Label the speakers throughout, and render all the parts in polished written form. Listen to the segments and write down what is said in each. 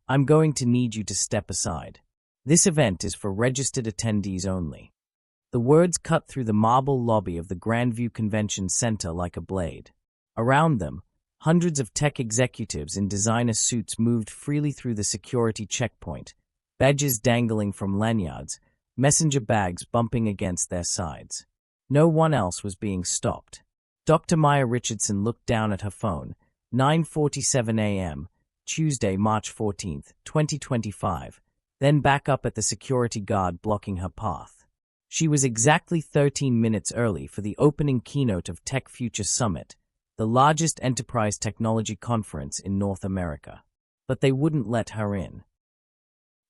Speaker 1: I'm going to need you to step aside. This event is for registered attendees only." The words cut through the marble lobby of the Grandview Convention Center like a blade. Around them, hundreds of tech executives in designer suits moved freely through the security checkpoint, badges dangling from lanyards, messenger bags bumping against their sides. No one else was being stopped. Dr. Maya Richardson looked down at her phone. 9:47 a.m., Tuesday, March 14, 2025, then back up at the security guard blocking her path. She was exactly 13 minutes early for the opening keynote of TechFuture Summit, the largest enterprise technology conference in North America. But they wouldn't let her in.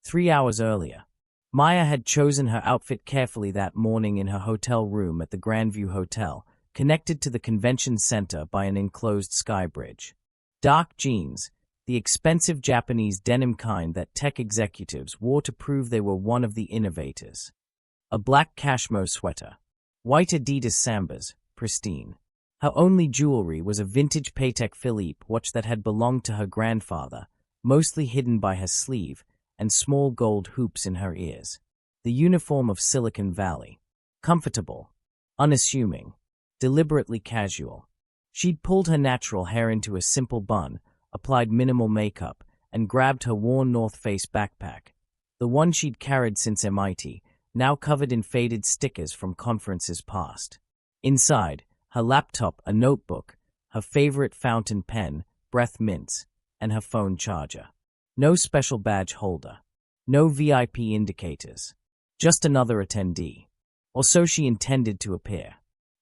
Speaker 1: 3 hours earlier, Maya had chosen her outfit carefully that morning in her hotel room at the Grandview Hotel, connected to the convention center by an enclosed sky bridge. Dark jeans, the expensive Japanese denim kind that tech executives wore to prove they were one of the innovators. A black cashmere sweater. White Adidas Sambas, pristine. Her only jewelry was a vintage Patek Philippe watch that had belonged to her grandfather, mostly hidden by her sleeve, and small gold hoops in her ears. The uniform of Silicon Valley. Comfortable. Unassuming. Deliberately casual. She'd pulled her natural hair into a simple bun, applied minimal makeup, and grabbed her worn North Face backpack, the one she'd carried since MIT, now covered in faded stickers from conferences past. Inside, her laptop, a notebook, her favorite fountain pen, breath mints, and her phone charger. No special badge holder. No VIP indicators. Just another attendee. Or so she intended to appear.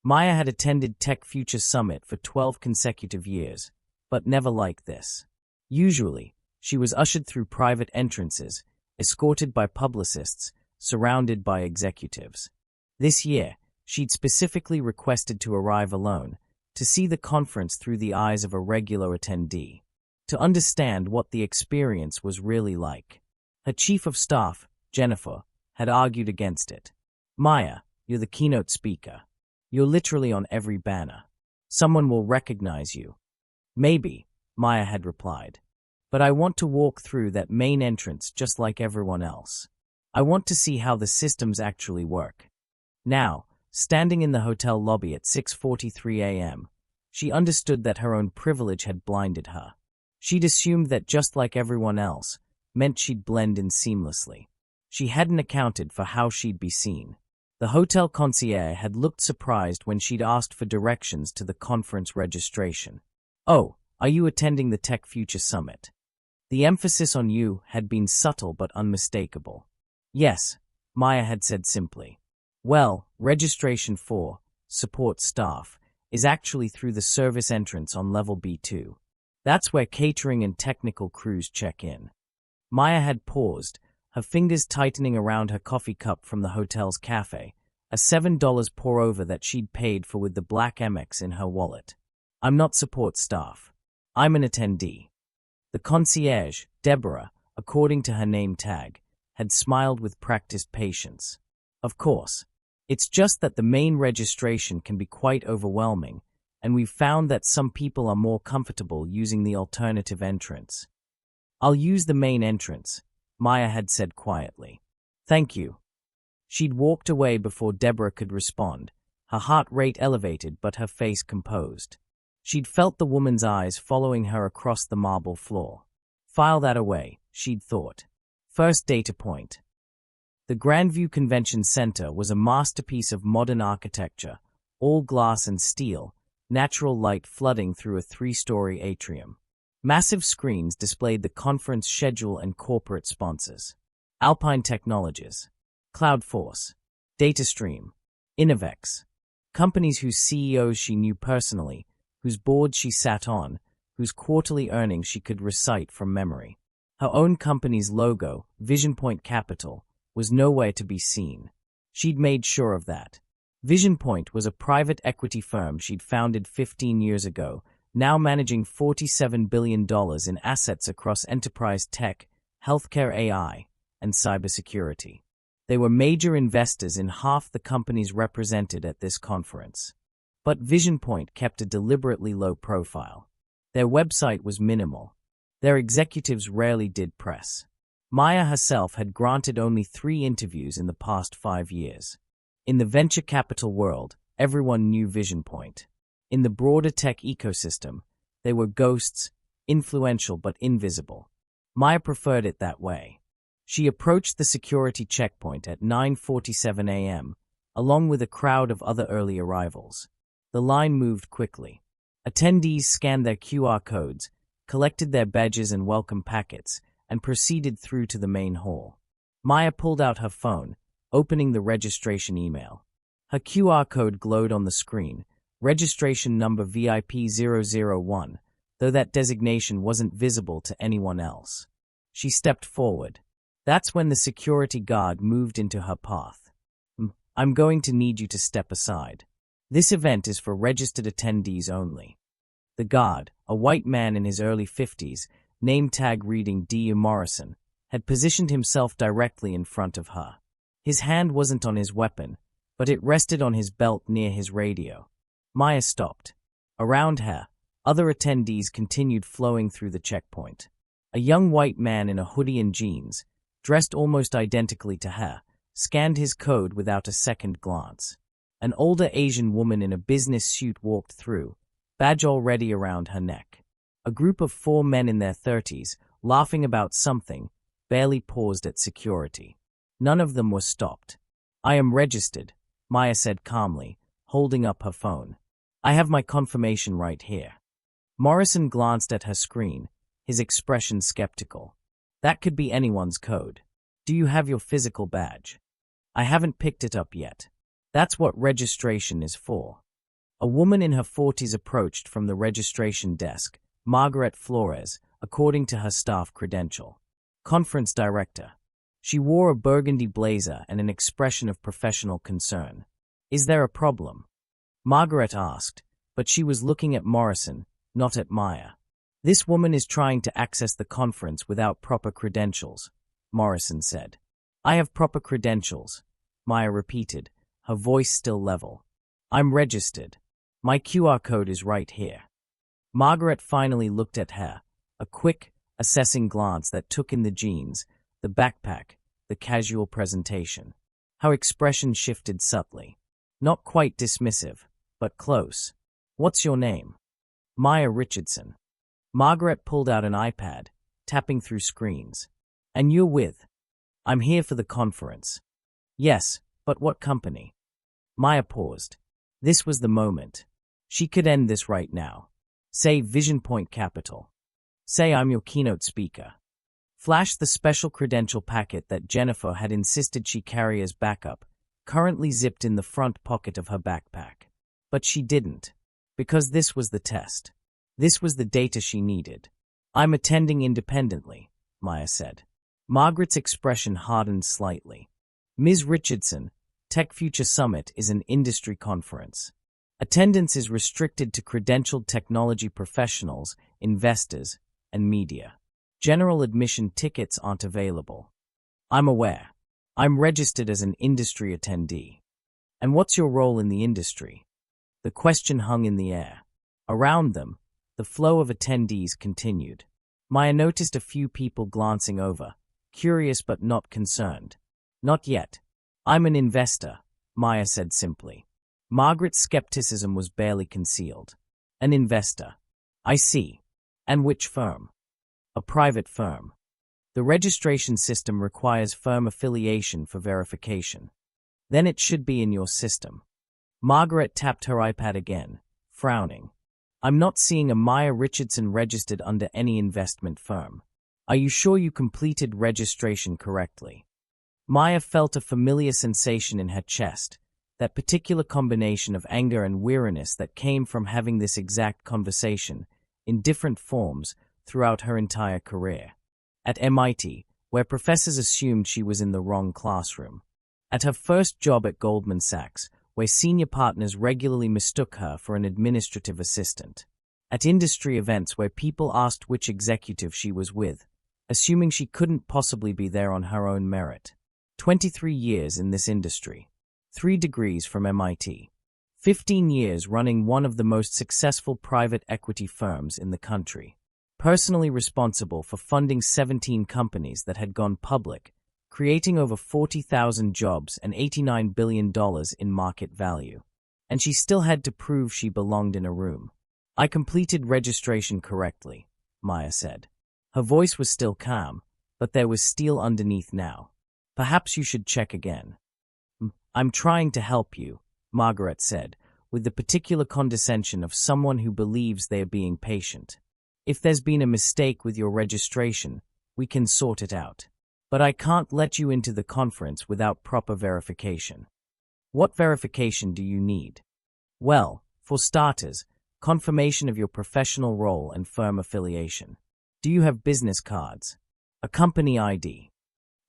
Speaker 1: Maya had attended TechFuture Summit for 12 consecutive years, but never like this. Usually, she was ushered through private entrances, escorted by publicists, surrounded by executives. This year, she'd specifically requested to arrive alone, to see the conference through the eyes of a regular attendee, to understand what the experience was really like. Her chief of staff, Jennifer, had argued against it. "Maya, you're the keynote speaker. You're literally on every banner. Someone will recognize you." "Maybe," Maya had replied. "But I want to walk through that main entrance just like everyone else. I want to see how the systems actually work." Now, standing in the hotel lobby at 6:43 a.m., she understood that her own privilege had blinded her. She'd assumed that just like everyone else meant she'd blend in seamlessly. She hadn't accounted for how she'd be seen. The hotel concierge had looked surprised when she'd asked for directions to the conference registration. "Oh, are you attending the TechFuture Summit?" The emphasis on "you" had been subtle but unmistakable. "Yes," Maya had said simply. "Well, registration for support staff is actually through the service entrance on level B2. That's where catering and technical crews check in." Maya had paused, her fingers tightening around her coffee cup from the hotel's cafe, a $7 pour-over that she'd paid for with the black Amex in her wallet. "I'm not support staff. I'm an attendee." The concierge, Deborah, according to her name tag, had smiled with practiced patience. "Of course. It's just that the main registration can be quite overwhelming, and we've found that some people are more comfortable using the alternative entrance." "I'll use the main entrance," Maya had said quietly. "Thank you." She'd walked away before Deborah could respond, her heart rate elevated but her face composed. She'd felt the woman's eyes following her across the marble floor. File that away, she'd thought. First data point. The Grandview Convention Center was a masterpiece of modern architecture, all glass and steel, natural light flooding through a 3-story atrium. Massive screens displayed the conference schedule and corporate sponsors. Alpine Technologies, Cloudforce, DataStream, Innovex, companies whose CEOs she knew personally, whose boards she sat on, whose quarterly earnings she could recite from memory. Her own company's logo, VisionPoint Capital, was nowhere to be seen. She'd made sure of that. VisionPoint was a private equity firm she'd founded 15 years ago, now managing $47 billion in assets across enterprise tech, healthcare AI, and cybersecurity. They were major investors in half the companies represented at this conference. But VisionPoint kept a deliberately low profile. Their website was minimal. Their executives rarely did press. Maya herself had granted only 3 interviews in the past 5 years. In the venture capital world, everyone knew VisionPoint. In the broader tech ecosystem, they were ghosts, influential but invisible. Maya preferred it that way. She approached the security checkpoint at 9:47 a.m., along with a crowd of other early arrivals. The line moved quickly. Attendees scanned their QR codes, collected their badges and welcome packets, and proceeded through to the main hall. Maya pulled out her phone, opening the registration email. Her QR code glowed on the screen, registration number VIP001, though that designation wasn't visible to anyone else. She stepped forward. That's when the security guard moved into her path. I'm going to need you to step aside. This event is for registered attendees only. The guard, a white man in his early 50s, name tag reading D. Morrison, had positioned himself directly in front of her. His hand wasn't on his weapon, but it rested on his belt near his radio. Maya stopped. Around her, other attendees continued flowing through the checkpoint. A young white man in a hoodie and jeans, dressed almost identically to her, scanned his code without a second glance. An older Asian woman in a business suit walked through, badge already around her neck. A group of 4 men in their 30s, laughing about something, barely paused at security. None of them were stopped. I am registered, Maya said calmly, holding up her phone. I have my confirmation right here. Morrison glanced at her screen, his expression skeptical. That could be anyone's code. Do you have your physical badge? I haven't picked it up yet. That's what registration is for. A woman in her 40s approached from the registration desk, Margaret Flores, according to her staff credential. Conference director. She wore a burgundy blazer and an expression of professional concern. Is there a problem? Margaret asked, but she was looking at Morrison, not at Maya. This woman is trying to access the conference without proper credentials, Morrison said. I have proper credentials, Maya repeated, her voice still level. I'm registered. My QR code is right here. Margaret finally looked at her, a quick, assessing glance that took in the jeans, the backpack, the casual presentation. Her expression shifted subtly. Not quite dismissive, but close. What's your name? Maya Richardson. Margaret pulled out an iPad, tapping through screens. And you're with? I'm here for the conference. Yes, but what company? Maya paused. This was the moment. She could end this right now. Say VisionPoint Capital. Say I'm your keynote speaker. Flash the special credential packet that Jennifer had insisted she carry as backup, currently zipped in the front pocket of her backpack. But she didn't. Because this was the test. This was the data she needed. I'm attending independently, Maya said. Margaret's expression hardened slightly. Ms. Richardson, TechFuture Summit is an industry conference. Attendance is restricted to credentialed technology professionals, investors, and media. General admission tickets aren't available. I'm aware. I'm registered as an industry attendee. And what's your role in the industry? The question hung in the air. Around them, the flow of attendees continued. Maya noticed a few people glancing over, curious but not concerned. Not yet. I'm an investor, Maya said simply. Margaret's skepticism was barely concealed. An investor. I see. And which firm? A private firm. The registration system requires firm affiliation for verification. Then it should be in your system. Margaret tapped her iPad again, frowning. I'm not seeing a Maya Richardson registered under any investment firm. Are you sure you completed registration correctly? Maya felt a familiar sensation in her chest, that particular combination of anger and weariness that came from having this exact conversation, in different forms, throughout her entire career. At MIT, where professors assumed she was in the wrong classroom. At her first job at Goldman Sachs, where senior partners regularly mistook her for an administrative assistant. At industry events where people asked which executive she was with, assuming she couldn't possibly be there on her own merit. 23 years in this industry. 3 degrees from MIT. 15 years running one of the most successful private equity firms in the country. personally responsible for funding 17 companies that had gone public, creating over 40,000 jobs and $89 billion in market value. And she still had to prove she belonged in a room. I completed registration correctly, Maya said. Her voice was still calm, but there was steel underneath now. Perhaps you should check again. I'm trying to help you, Margaret said, with the particular condescension of someone who believes they are being patient. If there's been a mistake with your registration, we can sort it out. But I can't let you into the conference without proper verification. What verification do you need? Well, for starters, confirmation of your professional role and firm affiliation. Do you have business cards? A company ID?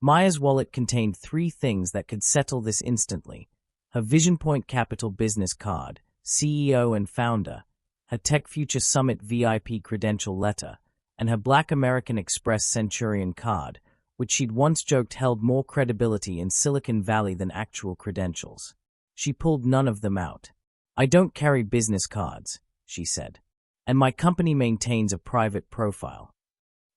Speaker 1: Maya's wallet contained 3 things that could settle this instantly. Her Vision Point Capital business card, CEO and founder, her TechFuture Summit VIP credential letter, and her Black American Express Centurion card, which she'd once joked held more credibility in Silicon Valley than actual credentials. She pulled none of them out. I don't carry business cards, she said, and my company maintains a private profile.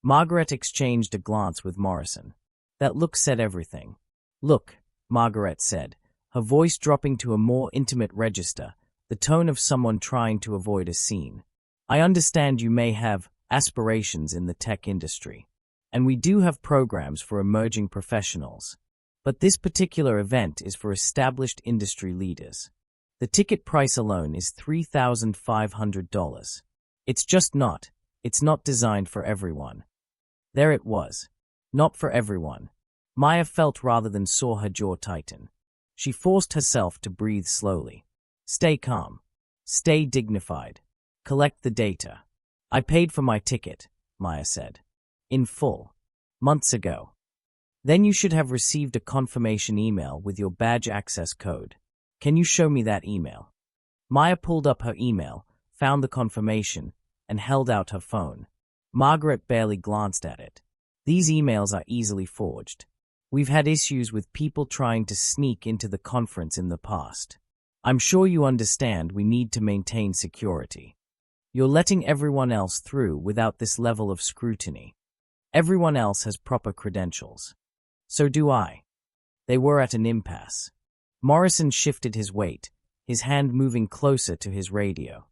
Speaker 1: Margaret exchanged a glance with Morrison. That look said everything. Look, Margaret said, her voice dropping to a more intimate register, the tone of someone trying to avoid a scene. I understand you may have aspirations in the tech industry, and we do have programs for emerging professionals. But this particular event is for established industry leaders. The ticket price alone is $3,500. It's not designed for everyone. There it was. Not for everyone. Maya felt rather than saw her jaw tighten. She forced herself to breathe slowly. Stay calm. Stay dignified. Collect the data. I paid for my ticket, Maya said. In full. Months ago. Then you should have received a confirmation email with your badge access code. Can you show me that email? Maya pulled up her email, found the confirmation, and held out her phone. Margaret barely glanced at it. These emails are easily forged. We've had issues with people trying to sneak into the conference in the past. I'm sure you understand we need to maintain security. You're letting everyone else through without this level of scrutiny. Everyone else has proper credentials. So do I. They were at an impasse. Morrison shifted his weight, his hand moving closer to his radio.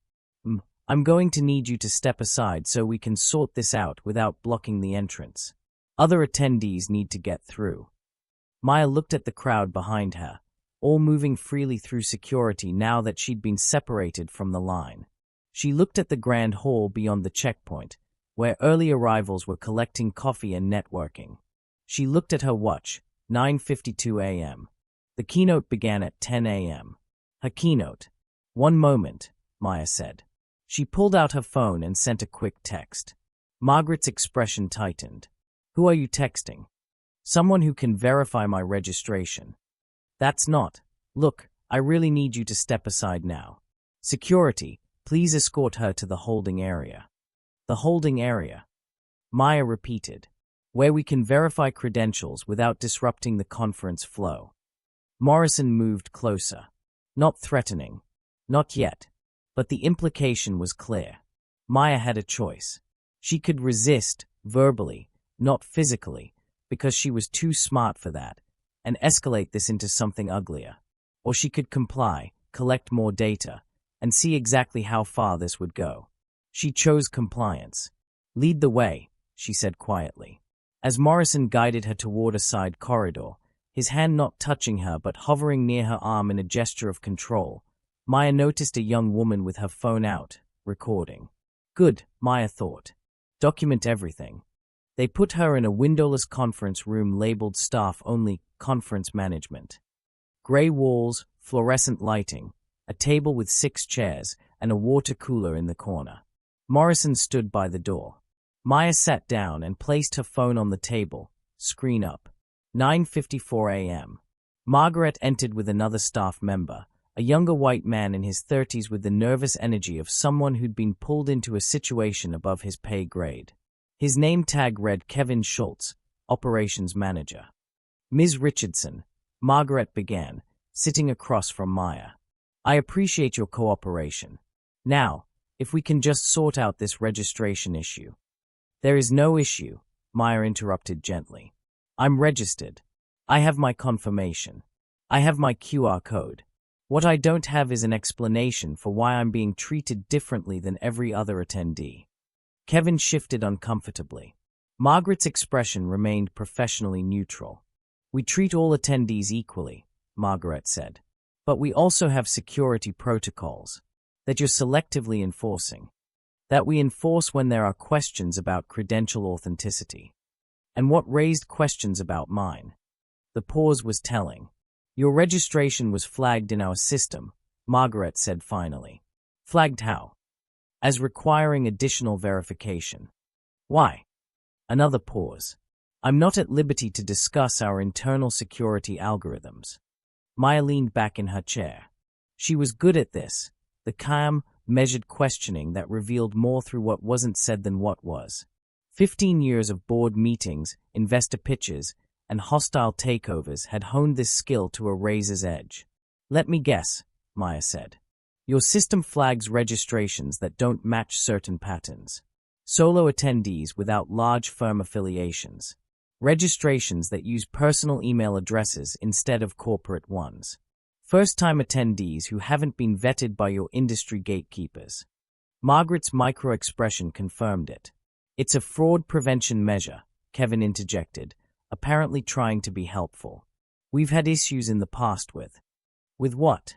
Speaker 1: I'm going to need you to step aside so we can sort this out without blocking the entrance. Other attendees need to get through. Maya looked at the crowd behind her, all moving freely through security now that she'd been separated from the line. She looked at the grand hall beyond the checkpoint, where early arrivals were collecting coffee and networking. She looked at her watch, 9:52 a.m. The keynote began at 10 a.m. Her keynote. 1 moment, Maya said. She pulled out her phone and sent a quick text. Margaret's expression tightened. Who are you texting? Someone who can verify my registration. That's not. Look, I really need you to step aside now. Security, please escort her to the holding area. The holding area. Maya repeated. Where we can verify credentials without disrupting the conference flow. Morrison moved closer. Not threatening. Not yet. But the implication was clear. Maya had a choice. She could resist, verbally, not physically, because she was too smart for that, and escalate this into something uglier. Or she could comply, collect more data, and see exactly how far this would go. She chose compliance. Lead the way, she said quietly. As Morrison guided her toward a side corridor, his hand not touching her but hovering near her arm in a gesture of control, Maya noticed a young woman with her phone out, recording. Good, Maya thought. Document everything. They put her in a windowless conference room labeled Staff Only, Conference Management. Gray walls, fluorescent lighting, a table with 6 chairs, and a water cooler in the corner. Morrison stood by the door. Maya sat down and placed her phone on the table, screen up. 9:54 a.m. Margaret entered with another staff member, a younger white man in his 30s with the nervous energy of someone who'd been pulled into a situation above his pay grade. His name tag read Kevin Schultz, Operations Manager. Ms. Richardson, Margaret began, sitting across from Maya. I appreciate your cooperation. Now, if we can just sort out this registration issue. There is no issue, Maya interrupted gently. I'm registered. I have my confirmation. I have my QR code. What I don't have is an explanation for why I'm being treated differently than every other attendee. Kevin shifted uncomfortably. Margaret's expression remained professionally neutral. We treat all attendees equally, Margaret said. But we also have security protocols that you're selectively enforcing, that we enforce when there are questions about credential authenticity. And what raised questions about mine? The pause was telling. Your registration was flagged in our system, Margaret said finally. Flagged how? As requiring additional verification. Why? Another pause. I'm not at liberty to discuss our internal security algorithms. Maya leaned back in her chair. She was good at this, the calm, measured questioning that revealed more through what wasn't said than what was. 15 years of board meetings, investor pitches, and hostile takeovers had honed this skill to a razor's edge. Let me guess, Maya said. Your system flags registrations that don't match certain patterns. Solo attendees without large firm affiliations. Registrations that use personal email addresses instead of corporate ones. First-time attendees who haven't been vetted by your industry gatekeepers. Margaret's micro-expression confirmed it. It's a fraud prevention measure, Kevin interjected, apparently trying to be helpful. We've had issues in the past with. With what?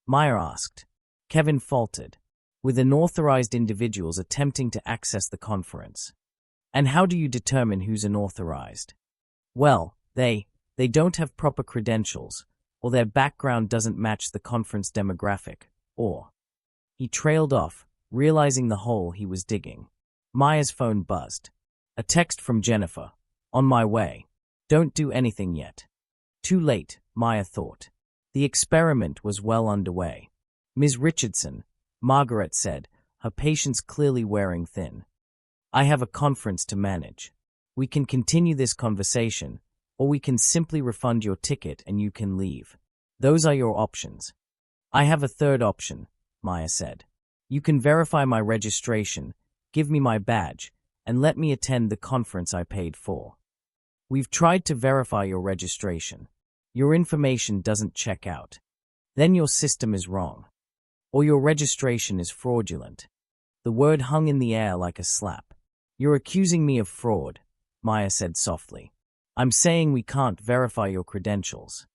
Speaker 1: Maya asked. Kevin faltered. With unauthorized individuals attempting to access the conference. And how do you determine who's unauthorized? Well, they don't have proper credentials, or their background doesn't match the conference demographic, or. He trailed off, realizing the hole he was digging. Maya's phone buzzed. A text from Jennifer. On my way. Don't do anything yet. Too late, Maya thought. The experiment was well underway. Ms. Richardson, Margaret said, her patience clearly wearing thin. I have a conference to manage. We can continue this conversation, or we can simply refund your ticket and you can leave. Those are your options. I have a third option, Maya said. You can verify my registration, give me my badge, and let me attend the conference I paid for. We've tried to verify your registration. Your information doesn't check out. Then your system is wrong. Or your registration is fraudulent. The word hung in the air like a slap. You're accusing me of fraud, Maya said softly. I'm saying we can't verify your credentials.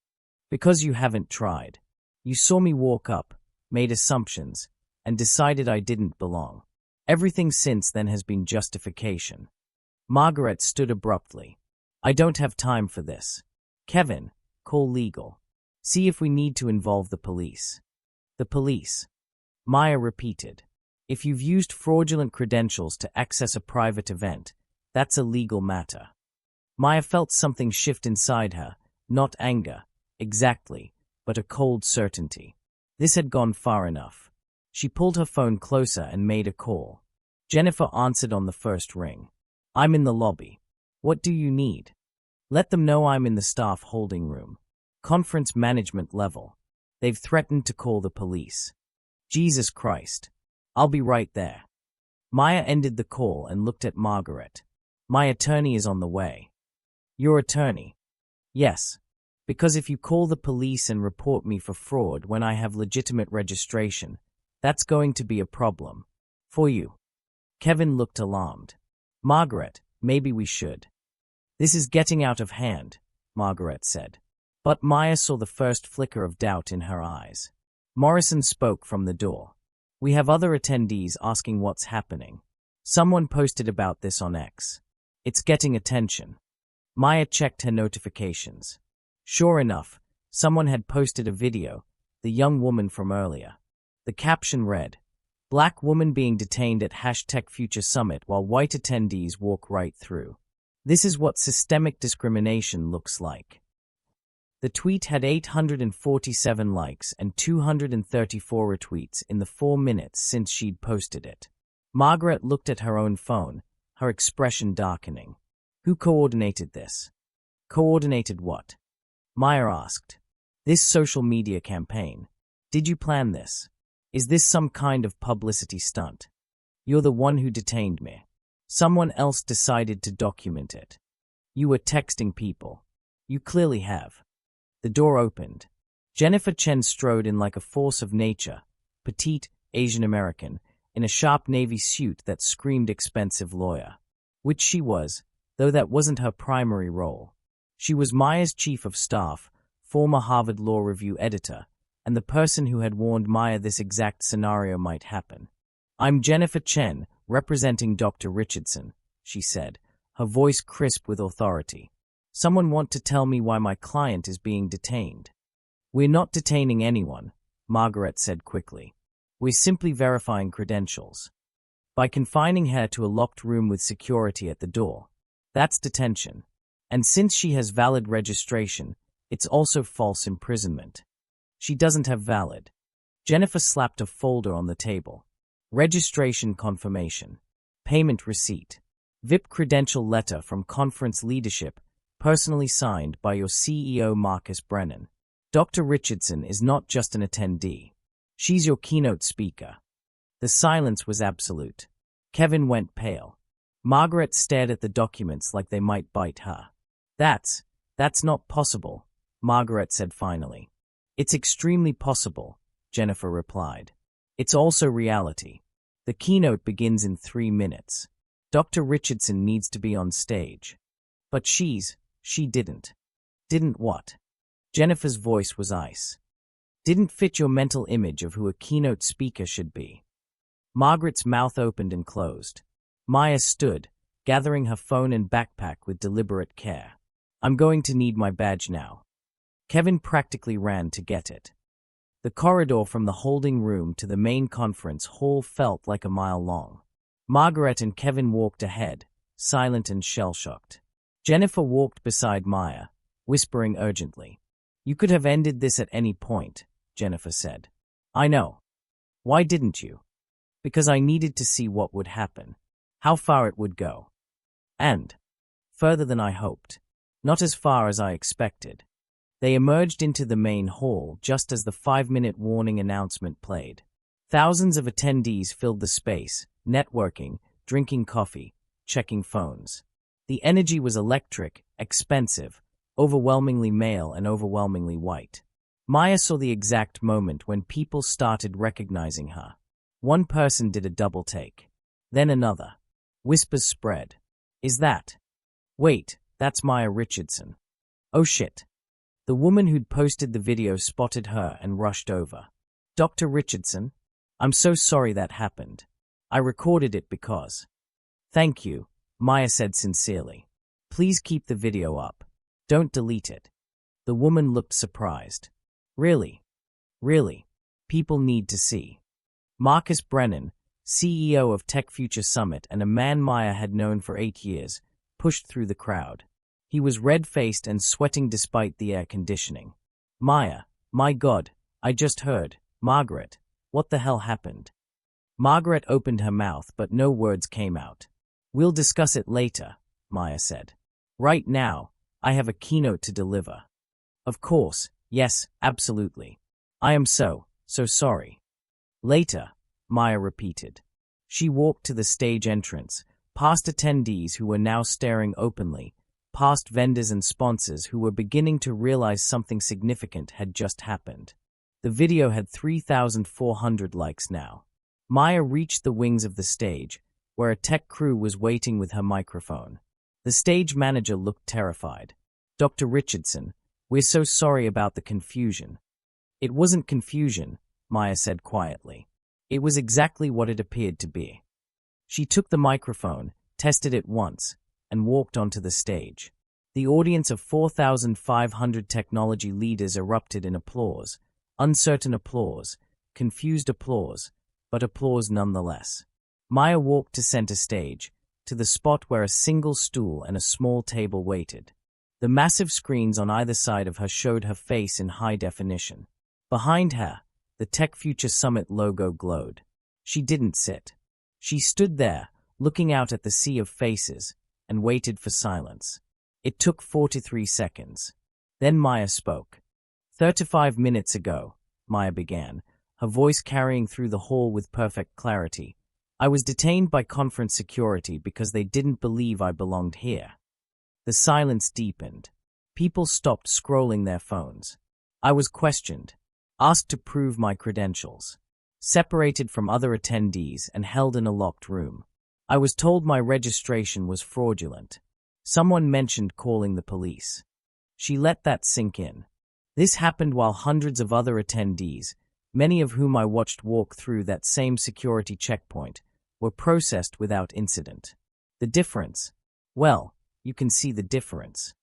Speaker 1: Because you haven't tried. You saw me walk up, made assumptions, and decided I didn't belong. Everything since then has been justification. Margaret stood abruptly. I don't have time for this. Kevin, call legal. See if we need to involve the police. The police. Maya repeated. If you've used fraudulent credentials to access a private event, that's a legal matter. Maya felt something shift inside her, not anger, exactly, but a cold certainty. This had gone far enough. She pulled her phone closer and made a call. Jennifer answered on the first ring. I'm in the lobby. What do you need? Let them know I'm in the staff holding room. Conference management level. They've threatened to call the police. Jesus Christ. I'll be right there. Maya ended the call and looked at Margaret. My attorney is on the way. Your attorney? Yes. Because if you call the police and report me for fraud when I have legitimate registration, that's going to be a problem. For you. Kevin looked alarmed. Margaret, maybe we should. This is getting out of hand, Margaret said. But Maya saw the first flicker of doubt in her eyes. Morrison spoke from the door. We have other attendees asking what's happening. Someone posted about this on X. It's getting attention. Maya checked her notifications. Sure enough, someone had posted a video, the young woman from earlier. The caption read, Black woman being detained at #TechFuture Summit while white attendees walk right through. This is what systemic discrimination looks like. The tweet had 847 likes and 234 retweets in the 4 minutes since she'd posted it. Margaret looked at her own phone, her expression darkening. Who coordinated this? Coordinated what? Maya asked. This social media campaign. Did you plan this? Is this some kind of publicity stunt? You're the one who detained me. Someone else decided to document it. You were texting people. You clearly have. The door opened. Jennifer Chen strode in like a force of nature, petite, Asian American, in a sharp navy suit that screamed expensive lawyer. Which she was, though that wasn't her primary role. She was Maya's chief of staff, former Harvard Law Review editor, and the person who had warned Maya this exact scenario might happen. "I'm Jennifer Chen, representing Dr. Richardson," she said, her voice crisp with authority. "Someone want to tell me why my client is being detained?" "We're not detaining anyone," Margaret said quickly. "We're simply verifying credentials. By confining her to a locked room with security at the door, that's detention. And since she has valid registration, it's also false imprisonment." "She doesn't have valid." Jennifer slapped a folder on the table. "Registration confirmation. Payment receipt. VIP credential letter from conference leadership, personally signed by your CEO Marcus Brennan. Dr. Richardson is not just an attendee. She's your keynote speaker." The silence was absolute. Kevin went pale. Margaret stared at the documents like they might bite her. That's not possible," Margaret said finally. "It's extremely possible," Jennifer replied. "It's also reality. The keynote begins in 3 minutes. Dr. Richardson needs to be on stage. But she didn't." "Didn't what?" Jennifer's voice was ice. "Didn't fit your mental image of who a keynote speaker should be." Margaret's mouth opened and closed. Maya stood, gathering her phone and backpack with deliberate care. "I'm going to need my badge now." Kevin practically ran to get it. The corridor from the holding room to the main conference hall felt like a mile long. Margaret and Kevin walked ahead, silent and shell-shocked. Jennifer walked beside Maya, whispering urgently. "You could have ended this at any point," Jennifer said. "I know. Why didn't you?" "Because I needed to see what would happen, how far it would go. And further than I hoped. Not as far as I expected." They emerged into the main hall just as the 5-minute warning announcement played. Thousands of attendees filled the space, networking, drinking coffee, checking phones. The energy was electric, expensive, overwhelmingly male and overwhelmingly white. Maya saw the exact moment when people started recognizing her. One person did a double take. Then another. Whispers spread. "Is that? Wait, that's Maya Richardson. Oh shit." The woman who'd posted the video spotted her and rushed over. "Dr. Richardson? I'm so sorry that happened. I recorded it because—" "Thank you," Maya said sincerely. "Please keep the video up. Don't delete it." The woman looked surprised. Really? People need to see." Marcus Brennan, CEO of TechFuture Summit and a man Maya had known for 8 years, pushed through the crowd. He was red-faced and sweating despite the air conditioning. "Maya, my God, I just heard. Margaret, what the hell happened?" Margaret opened her mouth, but no words came out. "We'll discuss it later," Maya said. "Right now, I have a keynote to deliver." "Of course, yes, absolutely. I am so sorry." "Later," Maya repeated. She walked to the stage entrance, past attendees who were now staring openly, past vendors and sponsors who were beginning to realize something significant had just happened. The video had 3,400 likes now. Maya reached the wings of the stage, where a tech crew was waiting with her microphone. The stage manager looked terrified. "Dr. Richardson, we're so sorry about the confusion." "It wasn't confusion," Maya said quietly. "It was exactly what it appeared to be." She took the microphone, tested it once, and walked onto the stage. The audience of 4,500 technology leaders erupted in applause, uncertain applause, confused applause, but applause nonetheless. Maya walked to center stage, to the spot where a single stool and a small table waited. The massive screens on either side of her showed her face in high definition. Behind her, the TechFuture Summit logo glowed. She didn't sit. She stood there, looking out at the sea of faces, and waited for silence. It took 43 seconds. Then Maya spoke. 35 minutes ago, Maya began, her voice carrying through the hall with perfect clarity. I was detained by conference security because they didn't believe I belonged here. The silence deepened. People stopped scrolling their phones. I was questioned, asked to prove my credentials, separated from other attendees and held in a locked room. I was told my registration was fraudulent. Someone mentioned calling the police. She let that sink in. This happened while hundreds of other attendees, many of whom I watched walk through that same security checkpoint, were processed without incident. The difference? Well, you can see the difference.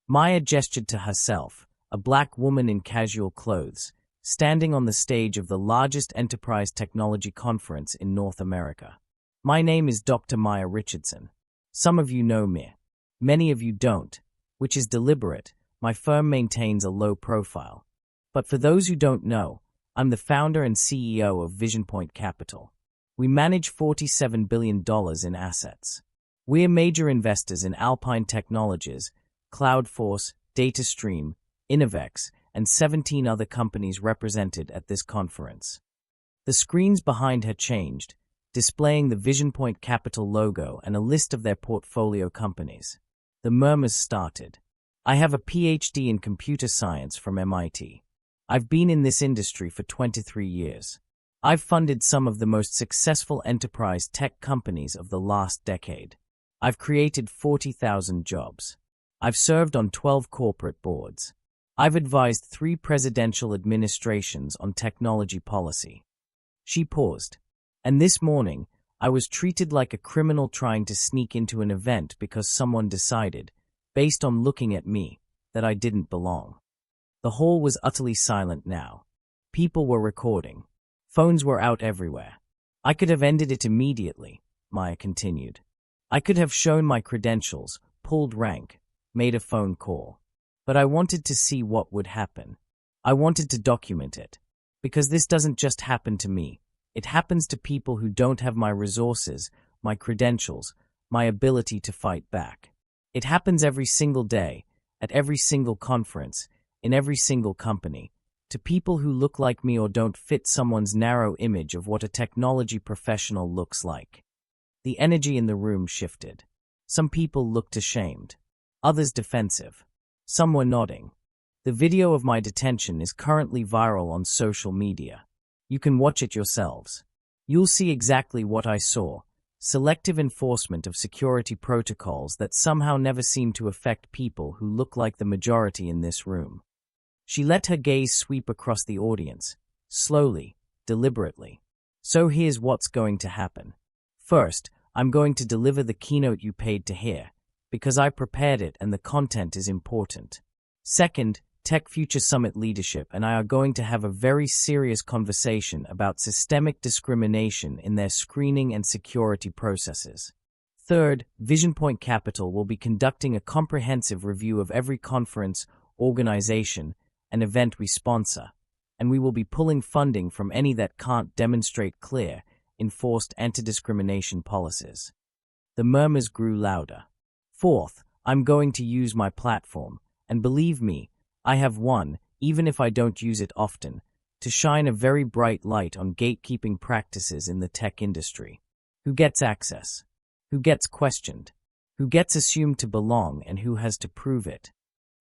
Speaker 1: Maya gestured to herself, a black woman in casual clothes, standing on the stage of the largest enterprise technology conference in North America. My name is Dr. Maya Richardson. Some of you know me. Many of you don't, which is deliberate. My firm maintains a low profile. But for those who don't know, I'm the founder and CEO of VisionPoint Capital. We manage $47 billion in assets. We're major investors in Alpine Technologies, Cloudforce, DataStream, Innovex, and 17 other companies represented at this conference. The screens behind her changed, displaying the VisionPoint Capital logo and a list of their portfolio companies. The murmurs started. I have a PhD in computer science from MIT. I've been in this industry for 23 years. I've funded some of the most successful enterprise tech companies of the last decade. I've created 40,000 jobs. I've served on 12 corporate boards. I've advised 3 presidential administrations on technology policy. She paused. And this morning, I was treated like a criminal trying to sneak into an event because someone decided, based on looking at me, that I didn't belong. The hall was utterly silent now. People were recording. Phones were out everywhere. I could have ended it immediately, Maya continued. I could have shown my credentials, pulled rank, made a phone call. But I wanted to see what would happen. I wanted to document it. Because this doesn't just happen to me. It happens to people who don't have my resources, my credentials, my ability to fight back. It happens every single day, at every single conference, in every single company, to people who look like me or don't fit someone's narrow image of what a technology professional looks like. The energy in the room shifted. Some people looked ashamed, others defensive. Some were nodding. The video of my detention is currently viral on social media. You can watch it yourselves. You'll see exactly what I saw: selective enforcement of security protocols that somehow never seem to affect people who look like the majority in this room. She let her gaze sweep across the audience, slowly, deliberately. So here's what's going to happen. First, I'm going to deliver the keynote you paid to hear, because I prepared it and the content is important. Second, TechFuture Summit leadership and I are going to have a very serious conversation about systemic discrimination in their screening and security processes. Third, VisionPoint Capital will be conducting a comprehensive review of every conference, organization, and event we sponsor, and we will be pulling funding from any that can't demonstrate clear, enforced anti-discrimination policies. The murmurs grew louder. Fourth, I'm going to use my platform, and believe me, I have one, even if I don't use it often, to shine a very bright light on gatekeeping practices in the tech industry. Who gets access? Who gets questioned? Who gets assumed to belong and who has to prove it?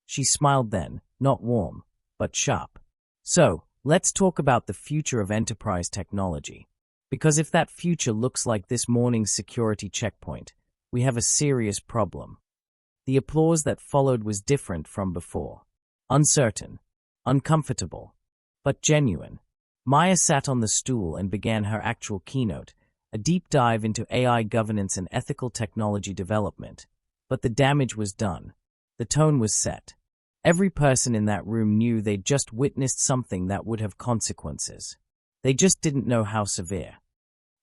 Speaker 1: She smiled then, not warm, but sharp. So, let's talk about the future of enterprise technology. Because if that future looks like this morning's security checkpoint, we have a serious problem. The applause that followed was different from before. Uncertain, uncomfortable, but genuine. Maya sat on the stool and began her actual keynote, a deep dive into AI governance and ethical technology development. But the damage was done. The tone was set. Every person in that room knew they'd just witnessed something that would have consequences. They just didn't know how severe.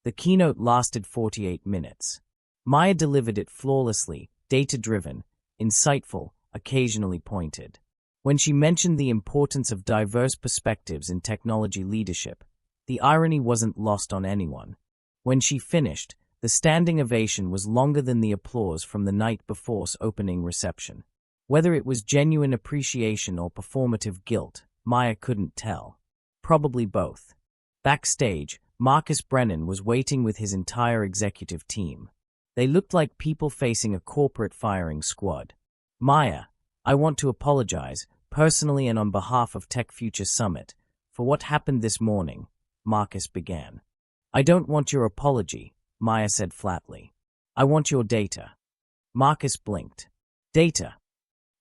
Speaker 1: The keynote lasted 48 minutes. Maya delivered it flawlessly, data-driven, insightful, occasionally pointed. When she mentioned the importance of diverse perspectives in technology leadership, the irony wasn't lost on anyone. When she finished, the standing ovation was longer than the applause from the night before's opening reception. Whether it was genuine appreciation or performative guilt, Maya couldn't tell. Probably both. Backstage, Marcus Brennan was waiting with his entire executive team. They looked like people facing a corporate firing squad. Maya, I want to apologize, personally and on behalf of TechFuture Summit, for what happened this morning, Marcus began. I don't want your apology, Maya said flatly. I want your data. Marcus blinked. Data?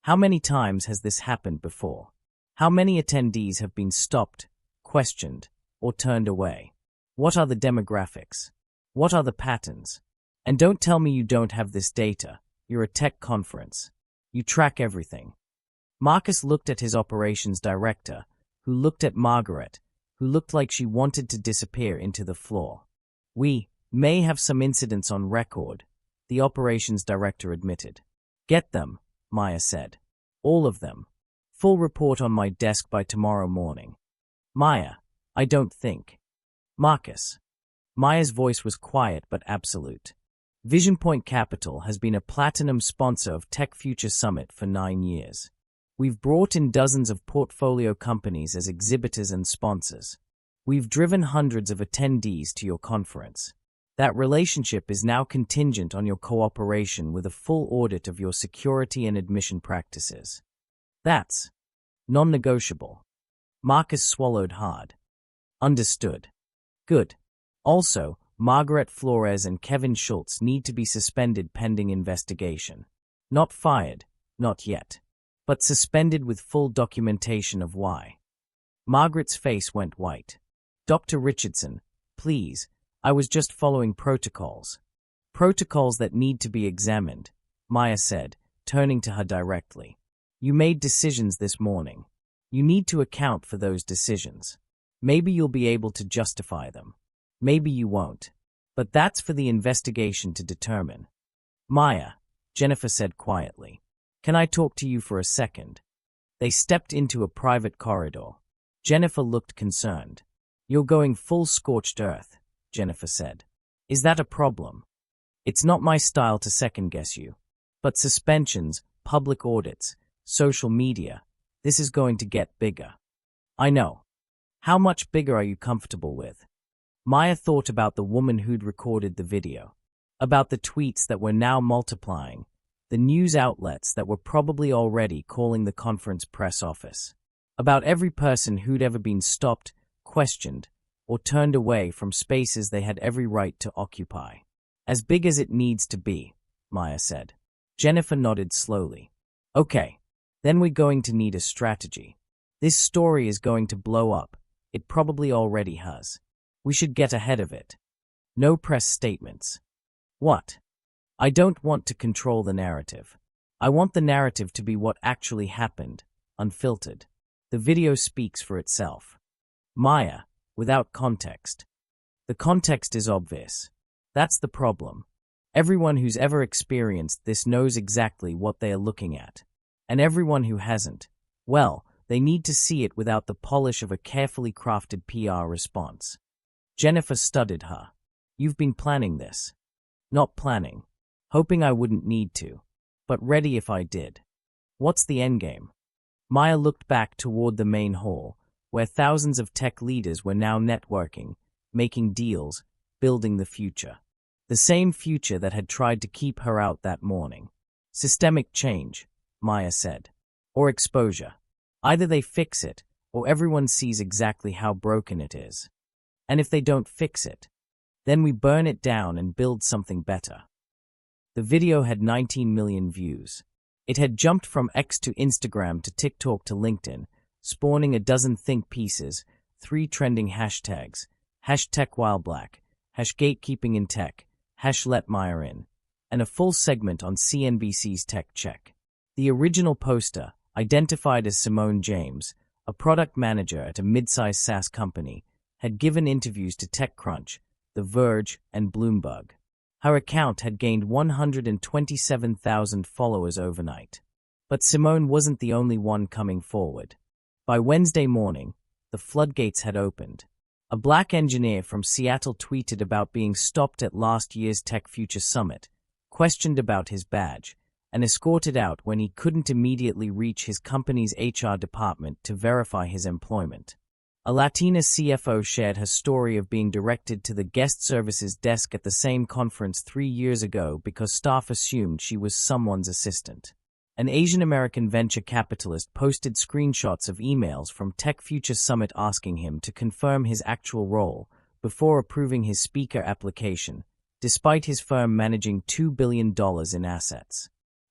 Speaker 1: How many times has this happened before? How many attendees have been stopped, questioned, or turned away? What are the demographics? What are the patterns? And don't tell me you don't have this data. You're a tech conference. You track everything. Marcus looked at his operations director, who looked at Margaret, who looked like she wanted to disappear into the floor. We may have some incidents on record, the operations director admitted. Get them, Maya said. All of them. Full report on my desk by tomorrow morning. Maya, I don't think. Marcus. Maya's voice was quiet but absolute. Vision Point Capital has been a platinum sponsor of TechFuture Summit for 9 years. We've brought in dozens of portfolio companies as exhibitors and sponsors. We've driven hundreds of attendees to your conference. That relationship is now contingent on your cooperation with a full audit of your security and admission practices. That's non-negotiable. Marcus swallowed hard. Understood. Good. Also, Margaret Flores and Kevin Schultz need to be suspended pending investigation. Not fired, not yet, but suspended with full documentation of why. Margaret's face went white. Dr. Richardson, please, I was just following protocols. Protocols that need to be examined, Maya said, turning to her directly. You made decisions this morning. You need to account for those decisions. Maybe you'll be able to justify them. Maybe you won't. But that's for the investigation to determine. Maya, Jennifer said quietly. Can I talk to you for a second? They stepped into a private corridor. Jennifer looked concerned. You're going full scorched earth, Jennifer said. Is that a problem? It's not my style to second-guess you. But suspensions, public audits, social media, this is going to get bigger. I know. How much bigger are you comfortable with? Maya thought about the woman who'd recorded the video, about the tweets that were now multiplying, the news outlets that were probably already calling the conference press office, about every person who'd ever been stopped, questioned, or turned away from spaces they had every right to occupy. As big as it needs to be, Maya said. Jennifer nodded slowly. Okay, then we're going to need a strategy. This story is going to blow up. It probably already has. We should get ahead of it. No press statements. What? I don't want to control the narrative. I want the narrative to be what actually happened, unfiltered. The video speaks for itself. Maya, without context. The context is obvious. That's the problem. Everyone who's ever experienced this knows exactly what they are looking at. And everyone who hasn't, well, they need to see it without the polish of a carefully crafted PR response. Jennifer studied her. You've been planning this. Not planning. Hoping I wouldn't need to. But ready if I did. What's the endgame? Maya looked back toward the main hall, where thousands of tech leaders were now networking, making deals, building the future. The same future that had tried to keep her out that morning. Systemic change, Maya said. Or exposure. Either they fix it, or everyone sees exactly how broken it is. And if they don't fix it, then we burn it down and build something better. The video had 19 million views. It had jumped from X to Instagram to TikTok to LinkedIn, spawning a dozen think pieces, 3 trending hashtags, #TechWhileBlack, #Gatekeeping in Tech, #LetMayaIn, and a full segment on CNBC's Tech Check. The original poster, identified as Simone James, a product manager at a mid-sized SaaS company, had given interviews to TechCrunch, The Verge, and Bloomberg. Her account had gained 127,000 followers overnight. But Simone wasn't the only one coming forward. By Wednesday morning, the floodgates had opened. A black engineer from Seattle tweeted about being stopped at last year's TechFuture Summit, questioned about his badge, and escorted out when he couldn't immediately reach his company's HR department to verify his employment. A Latina CFO shared her story of being directed to the guest services desk at the same conference 3 years ago because staff assumed she was someone's assistant. An Asian American venture capitalist posted screenshots of emails from TechFuture Summit asking him to confirm his actual role before approving his speaker application, despite his firm managing $2 billion in assets.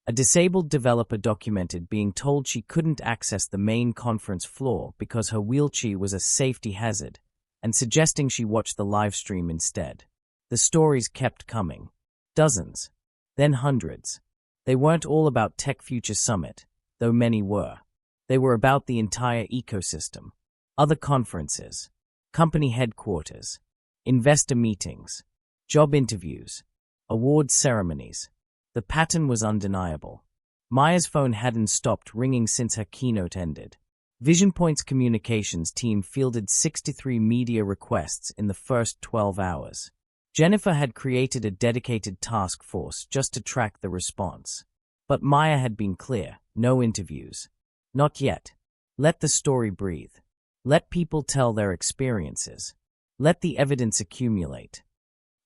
Speaker 1: A disabled developer documented being told she couldn't access the main conference floor because her wheelchair was a safety hazard, and suggesting she watch the live stream instead. The stories kept coming. Dozens. Then hundreds. They weren't all about TechFuture Summit, though many were. They were about the entire ecosystem. Other conferences, company headquarters, investor meetings, job interviews, awards ceremonies. The pattern was undeniable. Maya's phone hadn't stopped ringing since her keynote ended. VisionPoint's communications team fielded 63 media requests in the first 12 hours. Jennifer had created a dedicated task force just to track the response. But Maya had been clear, no interviews. Not yet. Let the story breathe. Let people tell their experiences. Let the evidence accumulate.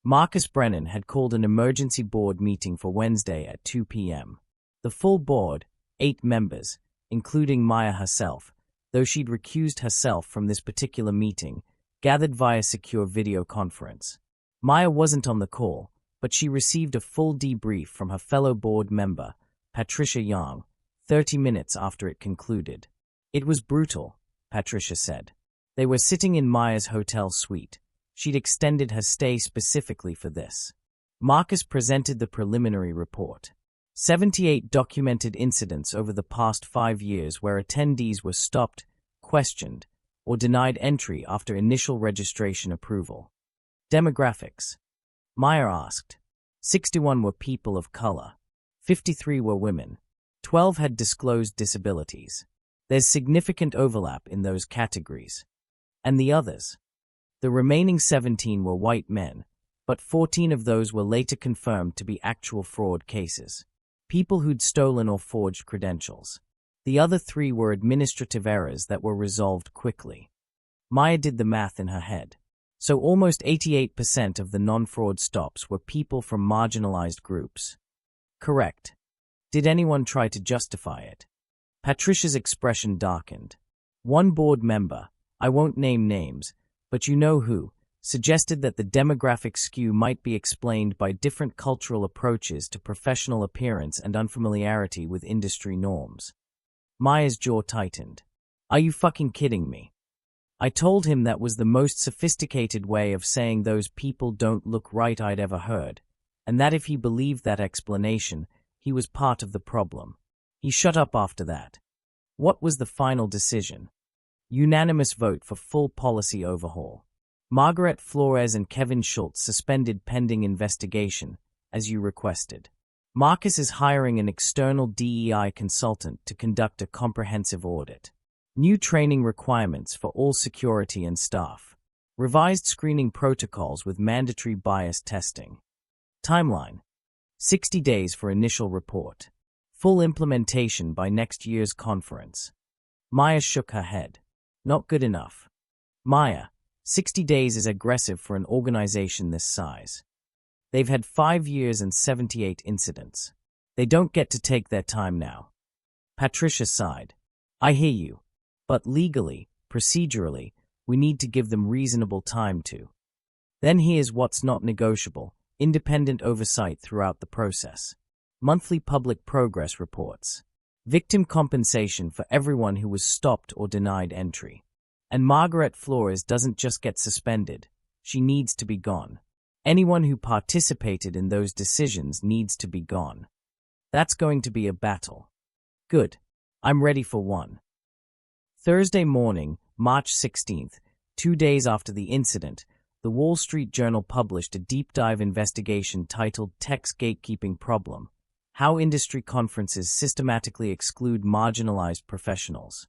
Speaker 1: Marcus Brennan had called an emergency board meeting for Wednesday at 2 p.m. The full board, 8 members, including Maya herself, though she'd recused herself from this particular meeting, gathered via secure video conference. Maya wasn't on the call, but she received a full debrief from her fellow board member, Patricia Yang, 30 minutes after it concluded. It was brutal, Patricia said. They were sitting in Maya's hotel suite. She'd extended her stay specifically for this. Marcus presented the preliminary report. 78 documented incidents over the past 5 years where attendees were stopped, questioned, or denied entry after initial registration approval. Demographics. Maya asked. 61 were people of color. 53 were women. 12 had disclosed disabilities. There's significant overlap in those categories. And the others? The remaining 17 were white men, but 14 of those were later confirmed to be actual fraud cases. People who'd stolen or forged credentials. The other 3 were administrative errors that were resolved quickly. Maya did the math in her head. So almost 88% of the non-fraud stops were people from marginalized groups. Correct. Did anyone try to justify it? Patricia's expression darkened. One board member, I won't name names, but you know who, suggested that the demographic skew might be explained by different cultural approaches to professional appearance and unfamiliarity with industry norms. Maya's jaw tightened. Are you fucking kidding me? I told him that was the most sophisticated way of saying those people don't look right I'd ever heard, and that if he believed that explanation, he was part of the problem. He shut up after that. What was the final decision? Unanimous vote for full policy overhaul. Margaret Flores and Kevin Schultz suspended pending investigation, as you requested. Marcus is hiring an external DEI consultant to conduct a comprehensive audit. New training requirements for all security and staff. Revised screening protocols with mandatory bias testing. Timeline. 60 days for initial report. Full implementation by next year's conference. Maya shook her head. Not good enough. Maya, 60 days is aggressive for an organization this size. They've had 5 years and 78 incidents. They don't get to take their time now. Patricia sighed. I hear you. But legally, procedurally, we need to give them reasonable time to. Then here's what's not negotiable: independent oversight throughout the process. Monthly public progress reports. Victim compensation for everyone who was stopped or denied entry. And Margaret Flores doesn't just get suspended, she needs to be gone. Anyone who participated in those decisions needs to be gone. That's going to be a battle. Good. I'm ready for one. Thursday morning, March 16th, 2 days after the incident, the Wall Street Journal published a deep dive investigation titled Tech's Gatekeeping Problem: How Industry Conferences Systematically Exclude Marginalized Professionals.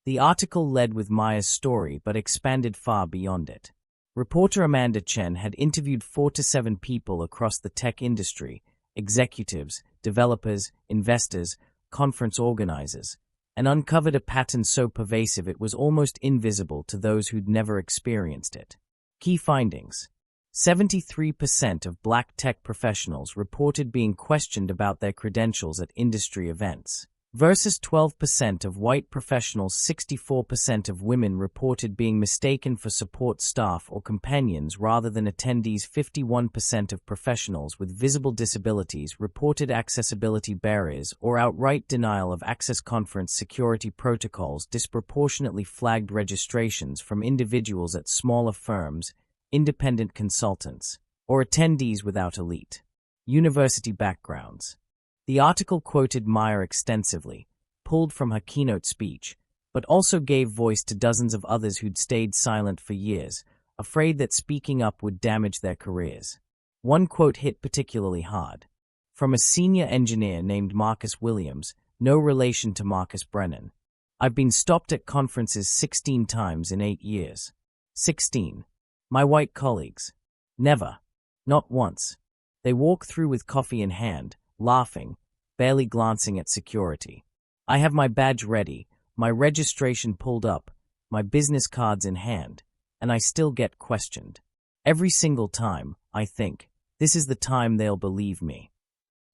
Speaker 1: The article led with Maya's story but expanded far beyond it. Reporter Amanda Chen had interviewed 4 to 7 people across the tech industry, executives, developers, investors, conference organizers, and uncovered a pattern so pervasive it was almost invisible to those who'd never experienced it. Key findings. 73% of Black tech professionals reported being questioned about their credentials at industry events, versus 12% of white professionals. 64% of women reported being mistaken for support staff or companions rather than attendees. 51% of professionals with visible disabilities reported accessibility barriers or outright denial of access. Conference security protocols disproportionately flagged registrations from individuals at smaller firms, independent consultants, or attendees without elite university backgrounds. The article quoted Meyer extensively, pulled from her keynote speech, but also gave voice to dozens of others who'd stayed silent for years, afraid that speaking up would damage their careers. One quote hit particularly hard. From a senior engineer named Marcus Williams, no relation to Marcus Brennan. "I've been stopped at conferences 16 times in 8 years. 16. My white colleagues. Never. Not once. They walk through with coffee in hand, laughing, barely glancing at security. I have my badge ready, my registration pulled up, my business cards in hand, and I still get questioned. Every single time, I think, this is the time they'll believe me.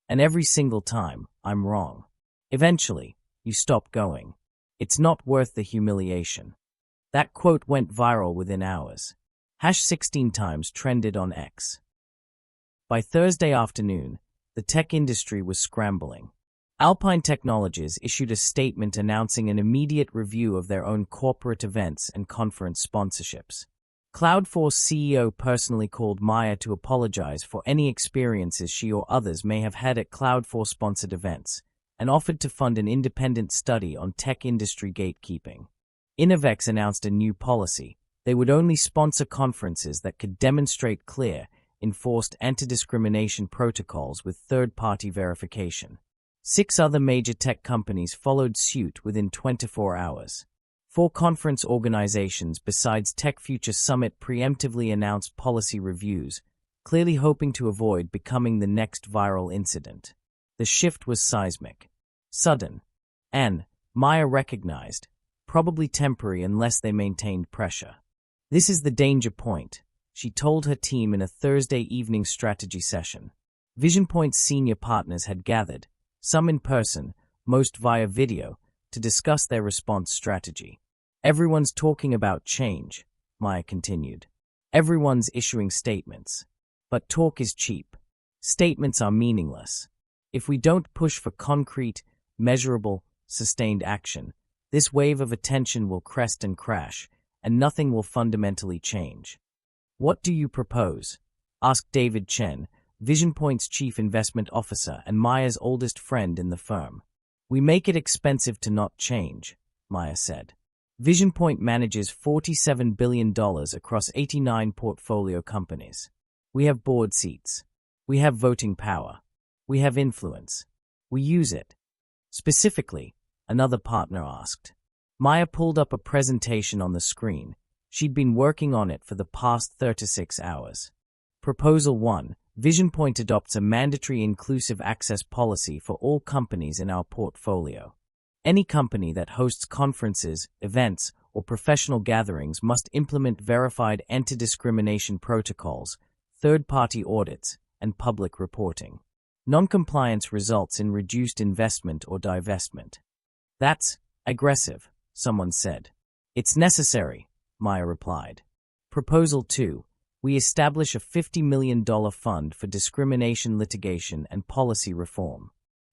Speaker 1: And every single time, I'm wrong. Eventually, you stop going. It's not worth the humiliation." That quote went viral within hours. #16 times trended on X. By Thursday afternoon, the tech industry was scrambling. Alpine Technologies issued a statement announcing an immediate review of their own corporate events and conference sponsorships. Cloudforce CEO personally called Meyer to apologize for any experiences she or others may have had at Cloudforce-sponsored events, and offered to fund an independent study on tech industry gatekeeping. Innovex announced a new policy. They would only sponsor conferences that could demonstrate clear, enforced anti-discrimination protocols with third-party verification. 6 other major tech companies followed suit within 24 hours. 4 conference organizations besides TechFuture Summit preemptively announced policy reviews, clearly hoping to avoid becoming the next viral incident. The shift was seismic. Sudden. And, Meyer recognized, probably temporary unless they maintained pressure. "This is the danger point," she told her team in a Thursday evening strategy session. VisionPoint's senior partners had gathered, some in person, most via video, to discuss their response strategy. "Everyone's talking about change," Meyer continued. "Everyone's issuing statements. But talk is cheap. Statements are meaningless. If we don't push for concrete, measurable, sustained action, this wave of attention will crest and crash, and nothing will fundamentally change." "What do you propose?" asked David Chen, VisionPoint's chief investment officer and Meyer's oldest friend in the firm. "We make it expensive to not change," Meyer said. VisionPoint manages $47 billion across 89 portfolio companies. "We have board seats. We have voting power. We have influence. We use it." "Specifically?" another partner asked. Meyer pulled up a presentation on the screen. She'd been working on it for the past 36 hours. Proposal 1. VisionPoint adopts a mandatory inclusive access policy for all companies in our portfolio. Any company that hosts conferences, events, or professional gatherings must implement verified anti-discrimination protocols, third-party audits, and public reporting. Non-compliance results in reduced investment or divestment. "That's aggressive," someone said. "It's necessary," Meyer replied. Proposal 2. We establish a $50 million fund for discrimination litigation and policy reform.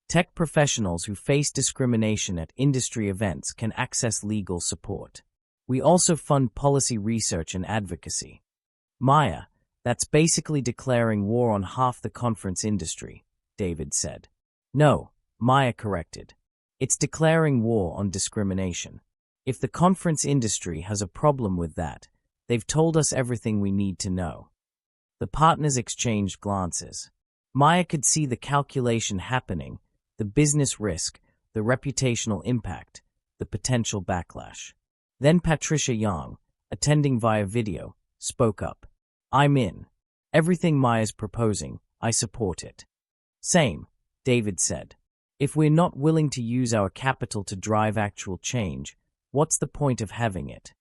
Speaker 1: Tech professionals who face discrimination at industry events can access legal support. We also fund policy research and advocacy. Meyer, that's basically declaring war on half the conference industry, David said. No, Meyer corrected. It's declaring war on discrimination. If the conference industry has a problem with that, they've told us everything we need to know. The partners exchanged glances. Meyer could see the calculation happening, the business risk, the reputational impact, the potential backlash. Then Patricia Yang, attending via video, spoke up. "I'm in. Everything Meyer's proposing, I support it." "Same," David said. If we're not willing to use our capital to drive actual change, what's the point of having it?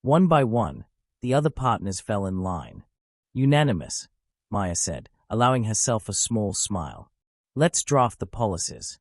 Speaker 1: One by one, the other partners fell in line. Unanimous, Maya said, allowing herself a small smile. Let's draft the policies.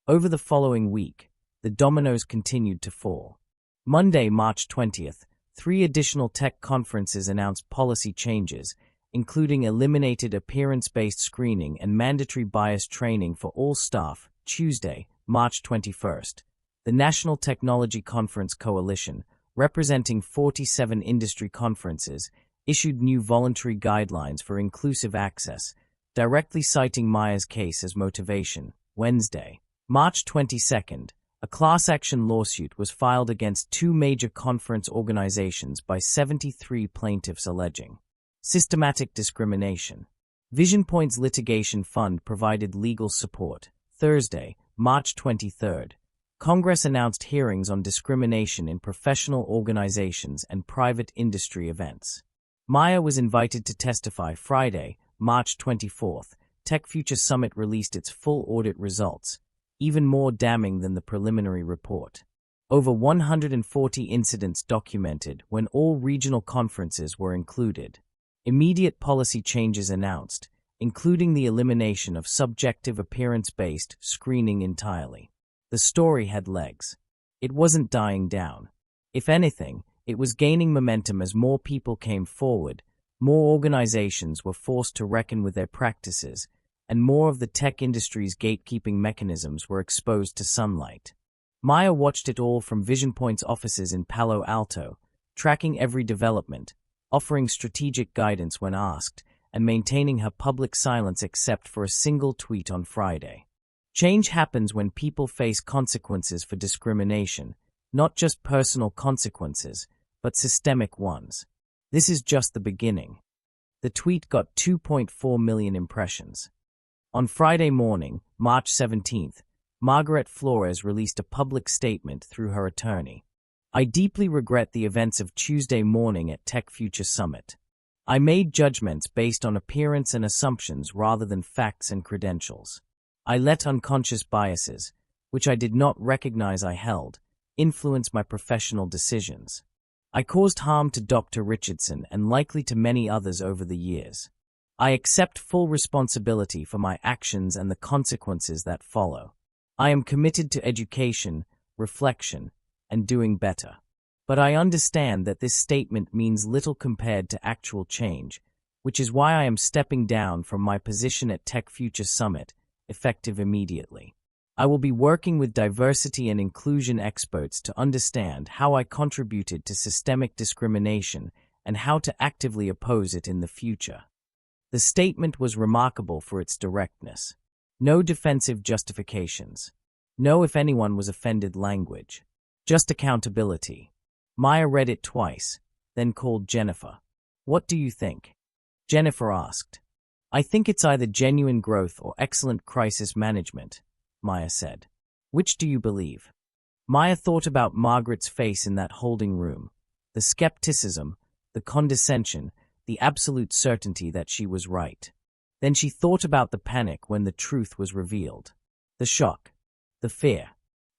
Speaker 1: Over the following week, the dominoes continued to fall. Monday, March 20th, 3 additional tech conferences announced policy changes, including eliminated appearance-based screening and mandatory bias training for all staff. Tuesday, March 21st, the National Technology Conference Coalition, representing 47 industry conferences, issued new voluntary guidelines for inclusive access, directly citing Maya's case as motivation. Wednesday, March 22nd, a class action lawsuit was filed against 2 major conference organizations by 73 plaintiffs alleging systematic discrimination. VisionPoint's litigation fund provided legal support. Thursday, March 23rd, Congress announced hearings on discrimination in professional organizations and private industry events. Maya was invited to testify. Friday, March 24th, TechFuture Summit released its full audit results, even more damning than the preliminary report. Over 140 incidents documented when all regional conferences were included. Immediate policy changes announced, including the elimination of subjective appearance-based screening entirely. The story had legs. It wasn't dying down. If anything, it was gaining momentum as more people came forward, more organizations were forced to reckon with their practices, and more of the tech industry's gatekeeping mechanisms were exposed to sunlight. Maya watched it all from VisionPoint's offices in Palo Alto, tracking every development, offering strategic guidance when asked, and maintaining her public silence except for a single tweet on Friday. Change happens when people face consequences for discrimination, not just personal consequences, but systemic ones. This is just the beginning. The tweet got 2.4 million impressions. On Friday morning, March 17th, Margaret Flores released a public statement through her attorney. I deeply regret the events of Tuesday morning at TechFuture Summit. I made judgments based on appearance and assumptions rather than facts and credentials. I let unconscious biases, which I did not recognize I held, influence my professional decisions. I caused harm to Dr. Richardson and likely to many others over the years. I accept full responsibility for my actions and the consequences that follow. I am committed to education, reflection, and doing better. But I understand that this statement means little compared to actual change, which is why I am stepping down from my position at TechFuture Summit, effective immediately. I will be working with diversity and inclusion experts to understand how I contributed to systemic discrimination and how to actively oppose it in the future. The statement was remarkable for its directness. No defensive justifications. No if anyone was offended language. Just accountability. Maya read it twice, then called Jennifer. What do you think? Jennifer asked. I think it's either genuine growth or excellent crisis management, Maya said. Which do you believe? Maya thought about Margaret's face in that holding room, the skepticism, the condescension, the absolute certainty that she was right. Then she thought about the panic when the truth was revealed. The shock. The fear.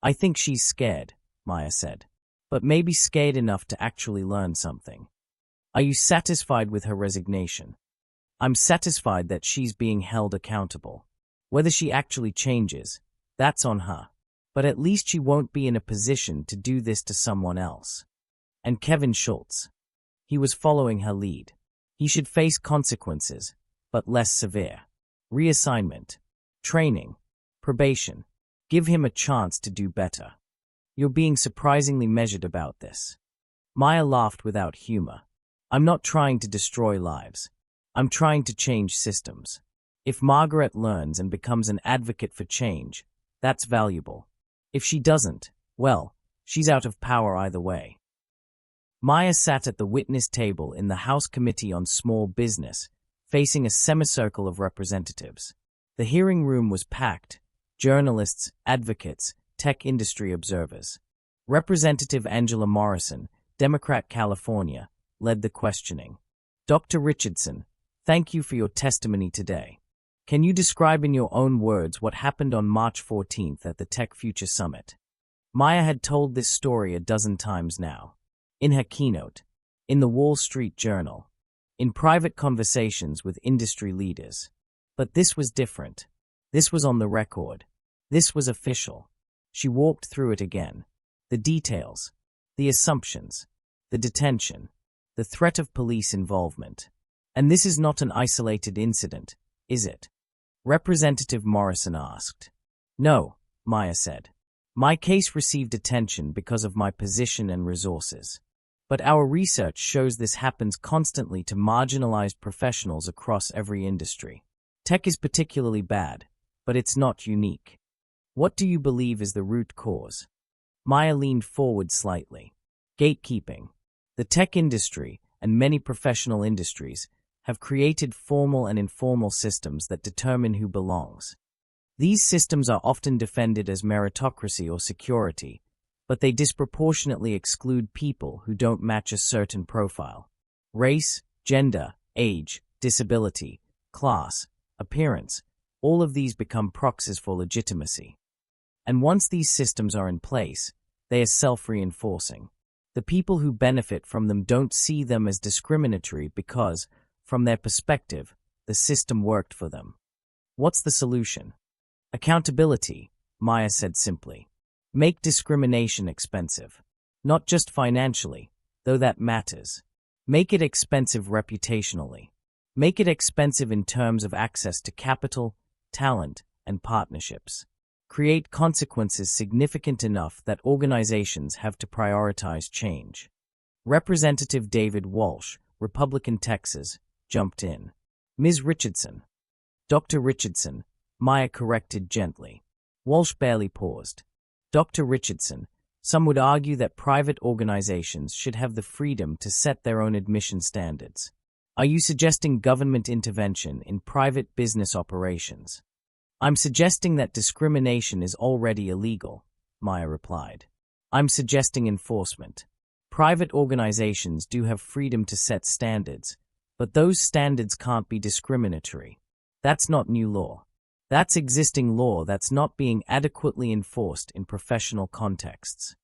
Speaker 1: I think she's scared, Maya said. But maybe scared enough to actually learn something. Are you satisfied with her resignation? I'm satisfied that she's being held accountable. Whether she actually changes, that's on her. But at least she won't be in a position to do this to someone else. And Kevin Schultz. He was following her lead. He should face consequences, but less severe. Reassignment. Training. Probation. Give him a chance to do better. You're being surprisingly measured about this. Maya laughed without humor. I'm not trying to destroy lives. I'm trying to change systems. If Margaret learns and becomes an advocate for change, that's valuable. If she doesn't, well, she's out of power either way. Maya sat at the witness table in the House Committee on Small Business, facing a semicircle of representatives. The hearing room was packed. Journalists, advocates, tech industry observers. Representative Angela Morrison, Democrat California, led the questioning. Dr. Richardson, thank you for your testimony today. Can you describe in your own words what happened on March 14th at the TechFuture Summit? Maya had told this story a dozen times now. In her keynote, in the Wall Street Journal, in private conversations with industry leaders. But this was different. This was on the record. This was official. She walked through it again. The details, the assumptions, the detention, the threat of police involvement. And this is not an isolated incident, is it? Representative Morrison asked. No, Maya said. My case received attention because of my position and resources. But our research shows this happens constantly to marginalized professionals across every industry. Tech is particularly bad, but it's not unique. What do you believe is the root cause? Maya leaned forward slightly. Gatekeeping. The tech industry, and many professional industries, have created formal and informal systems that determine who belongs. These systems are often defended as meritocracy or security, but they disproportionately exclude people who don't match a certain profile. Race, gender, age, disability, class, appearance, all of these become proxies for legitimacy. And once these systems are in place, they are self-reinforcing. The people who benefit from them don't see them as discriminatory because, from their perspective, the system worked for them. What's the solution? Accountability, Maya said simply. Make discrimination expensive. Not just financially, though that matters. Make it expensive reputationally. Make it expensive in terms of access to capital, talent, and partnerships. Create consequences significant enough that organizations have to prioritize change. Representative David Walsh, Republican Texas, jumped in. Ms. Richardson. Dr. Richardson, Maya corrected gently. Walsh barely paused. Dr. Richardson, some would argue that private organizations should have the freedom to set their own admission standards. Are you suggesting government intervention in private business operations? I'm suggesting that discrimination is already illegal, Maya replied. I'm suggesting enforcement. Private organizations do have freedom to set standards, but those standards can't be discriminatory. That's not new law. That's existing law that's not being adequately enforced in professional contexts.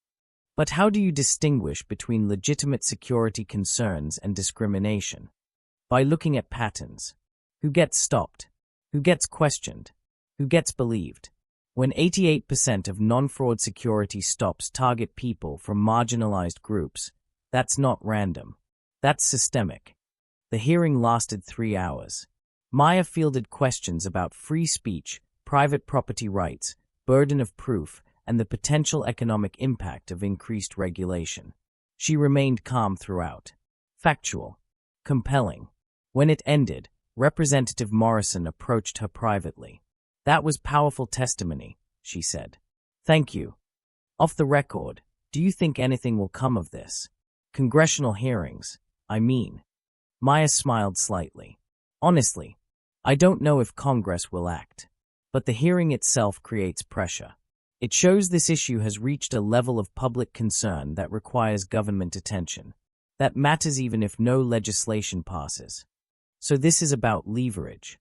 Speaker 1: But how do you distinguish between legitimate security concerns and discrimination? By looking at patterns. Who gets stopped? Who gets questioned? Who gets believed? When 88% of non-fraud security stops target people from marginalized groups, that's not random. That's systemic. The hearing lasted 3 hours. Maya fielded questions about free speech, private property rights, burden of proof, and the potential economic impact of increased regulation. She remained calm throughout. Factual. Compelling. When it ended, Representative Morrison approached her privately. That was powerful testimony, she said. Thank you. Off the record, do you think anything will come of this? Congressional hearings, I mean. Maya smiled slightly. Honestly, I don't know if Congress will act. But the hearing itself creates pressure. It shows this issue has reached a level of public concern that requires government attention. That matters even if no legislation passes. So this is about leverage.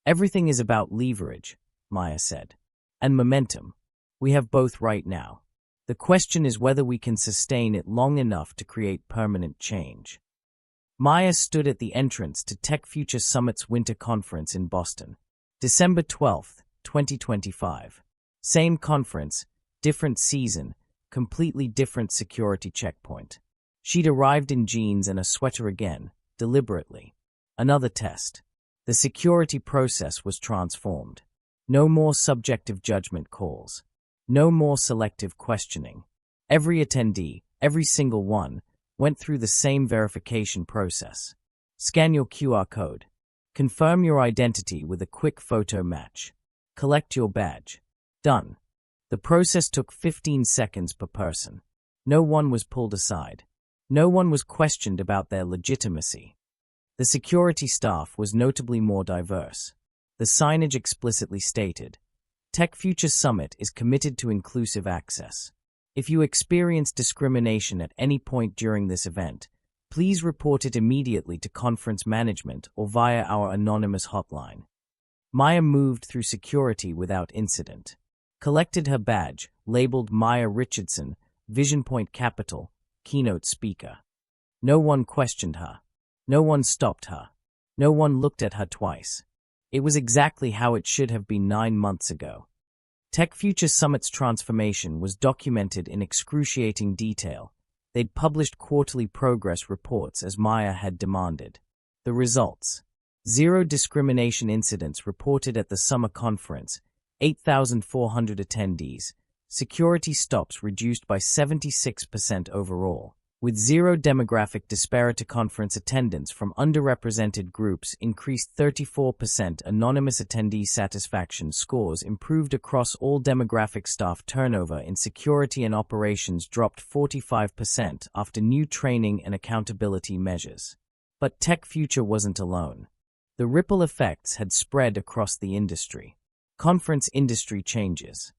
Speaker 1: Everything is about leverage, Maya said. And momentum. We have both right now. The question is whether we can sustain it long enough to create permanent change. Maya stood at the entrance to TechFuture Summit's winter conference in Boston. December 12, 2025. Same conference, different season, completely different security checkpoint. She'd arrived in jeans and a sweater again, deliberately. Another test. The security process was transformed. No more subjective judgment calls. No more selective questioning. Every attendee, every single one, went through the same verification process. Scan your QR code. Confirm your identity with a quick photo match. Collect your badge. Done. The process took 15 seconds per person. No one was pulled aside. No one was questioned about their legitimacy. The security staff was notably more diverse. The signage explicitly stated, TechFuture Summit is committed to inclusive access. If you experience discrimination at any point during this event, please report it immediately to conference management or via our anonymous hotline. Maya moved through security without incident. Collected her badge, labeled Maya Richardson, VisionPoint Capital, keynote speaker. No one questioned her. No one stopped her. No one looked at her twice. It was exactly how it should have been 9 months ago. TechFuture Summit's transformation was documented in excruciating detail. They'd published quarterly progress reports as Maya had demanded. The results: 0 discrimination incidents reported at the summer conference, 8,400 attendees, security stops reduced by 76% overall, with 0 demographic disparity. Conference attendance from underrepresented groups increased 34%. Anonymous attendee satisfaction scores improved across all demographic. Staff turnover in security and operations dropped 45% after new training and accountability measures. But TechFuture wasn't alone. The ripple effects had spread across the industry. Conference industry changes.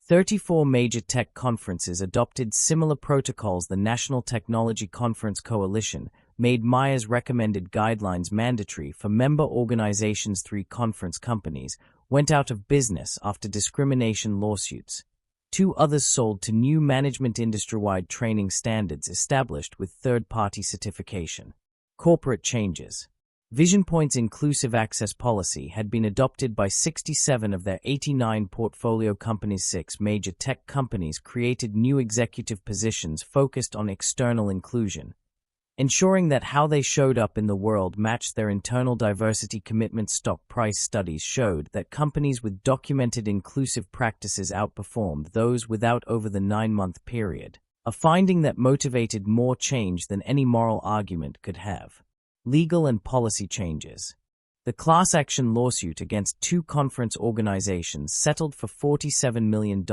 Speaker 1: 34 major tech conferences adopted similar protocols. The National Technology Conference Coalition made Maya's recommended guidelines mandatory for member organizations. 3 conference companies went out of business after discrimination lawsuits. 2 others sold to new management. Industry-wide training standards established with third-party certification. Corporate changes. VisionPoint's inclusive access policy had been adopted by 67 of their 89 portfolio companies. 6 major tech companies created new executive positions focused on external inclusion, ensuring that how they showed up in the world matched their internal diversity commitments. Stock price studies showed that companies with documented inclusive practices outperformed those without over the 9-month period, a finding that motivated more change than any moral argument could have. Legal and policy changes. The class action lawsuit against 2 conference organizations settled for $47 million,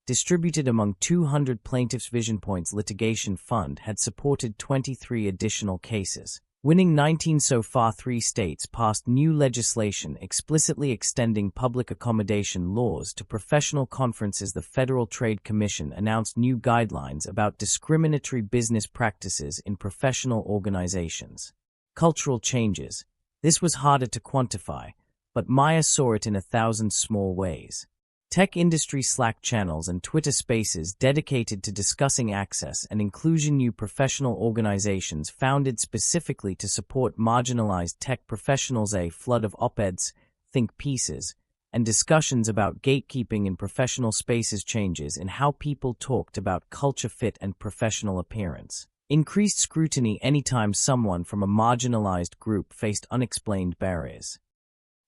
Speaker 1: distributed among 200 plaintiffs. VisionPoint's litigation fund had supported 23 additional cases, winning 19 so far. 3 states passed new legislation explicitly extending public accommodation laws to professional conferences. The Federal Trade Commission announced new guidelines about discriminatory business practices in professional organizations. Cultural changes. This was harder to quantify, but Maya saw it in 1,000 small ways. Tech industry Slack channels and Twitter spaces dedicated to discussing access and inclusion. New professional organizations founded specifically to support marginalized tech professionals. A flood of op-eds, think pieces, and discussions about gatekeeping in professional spaces. Changes in how people talked about culture fit and professional appearance. Increased scrutiny anytime someone from a marginalized group faced unexplained barriers.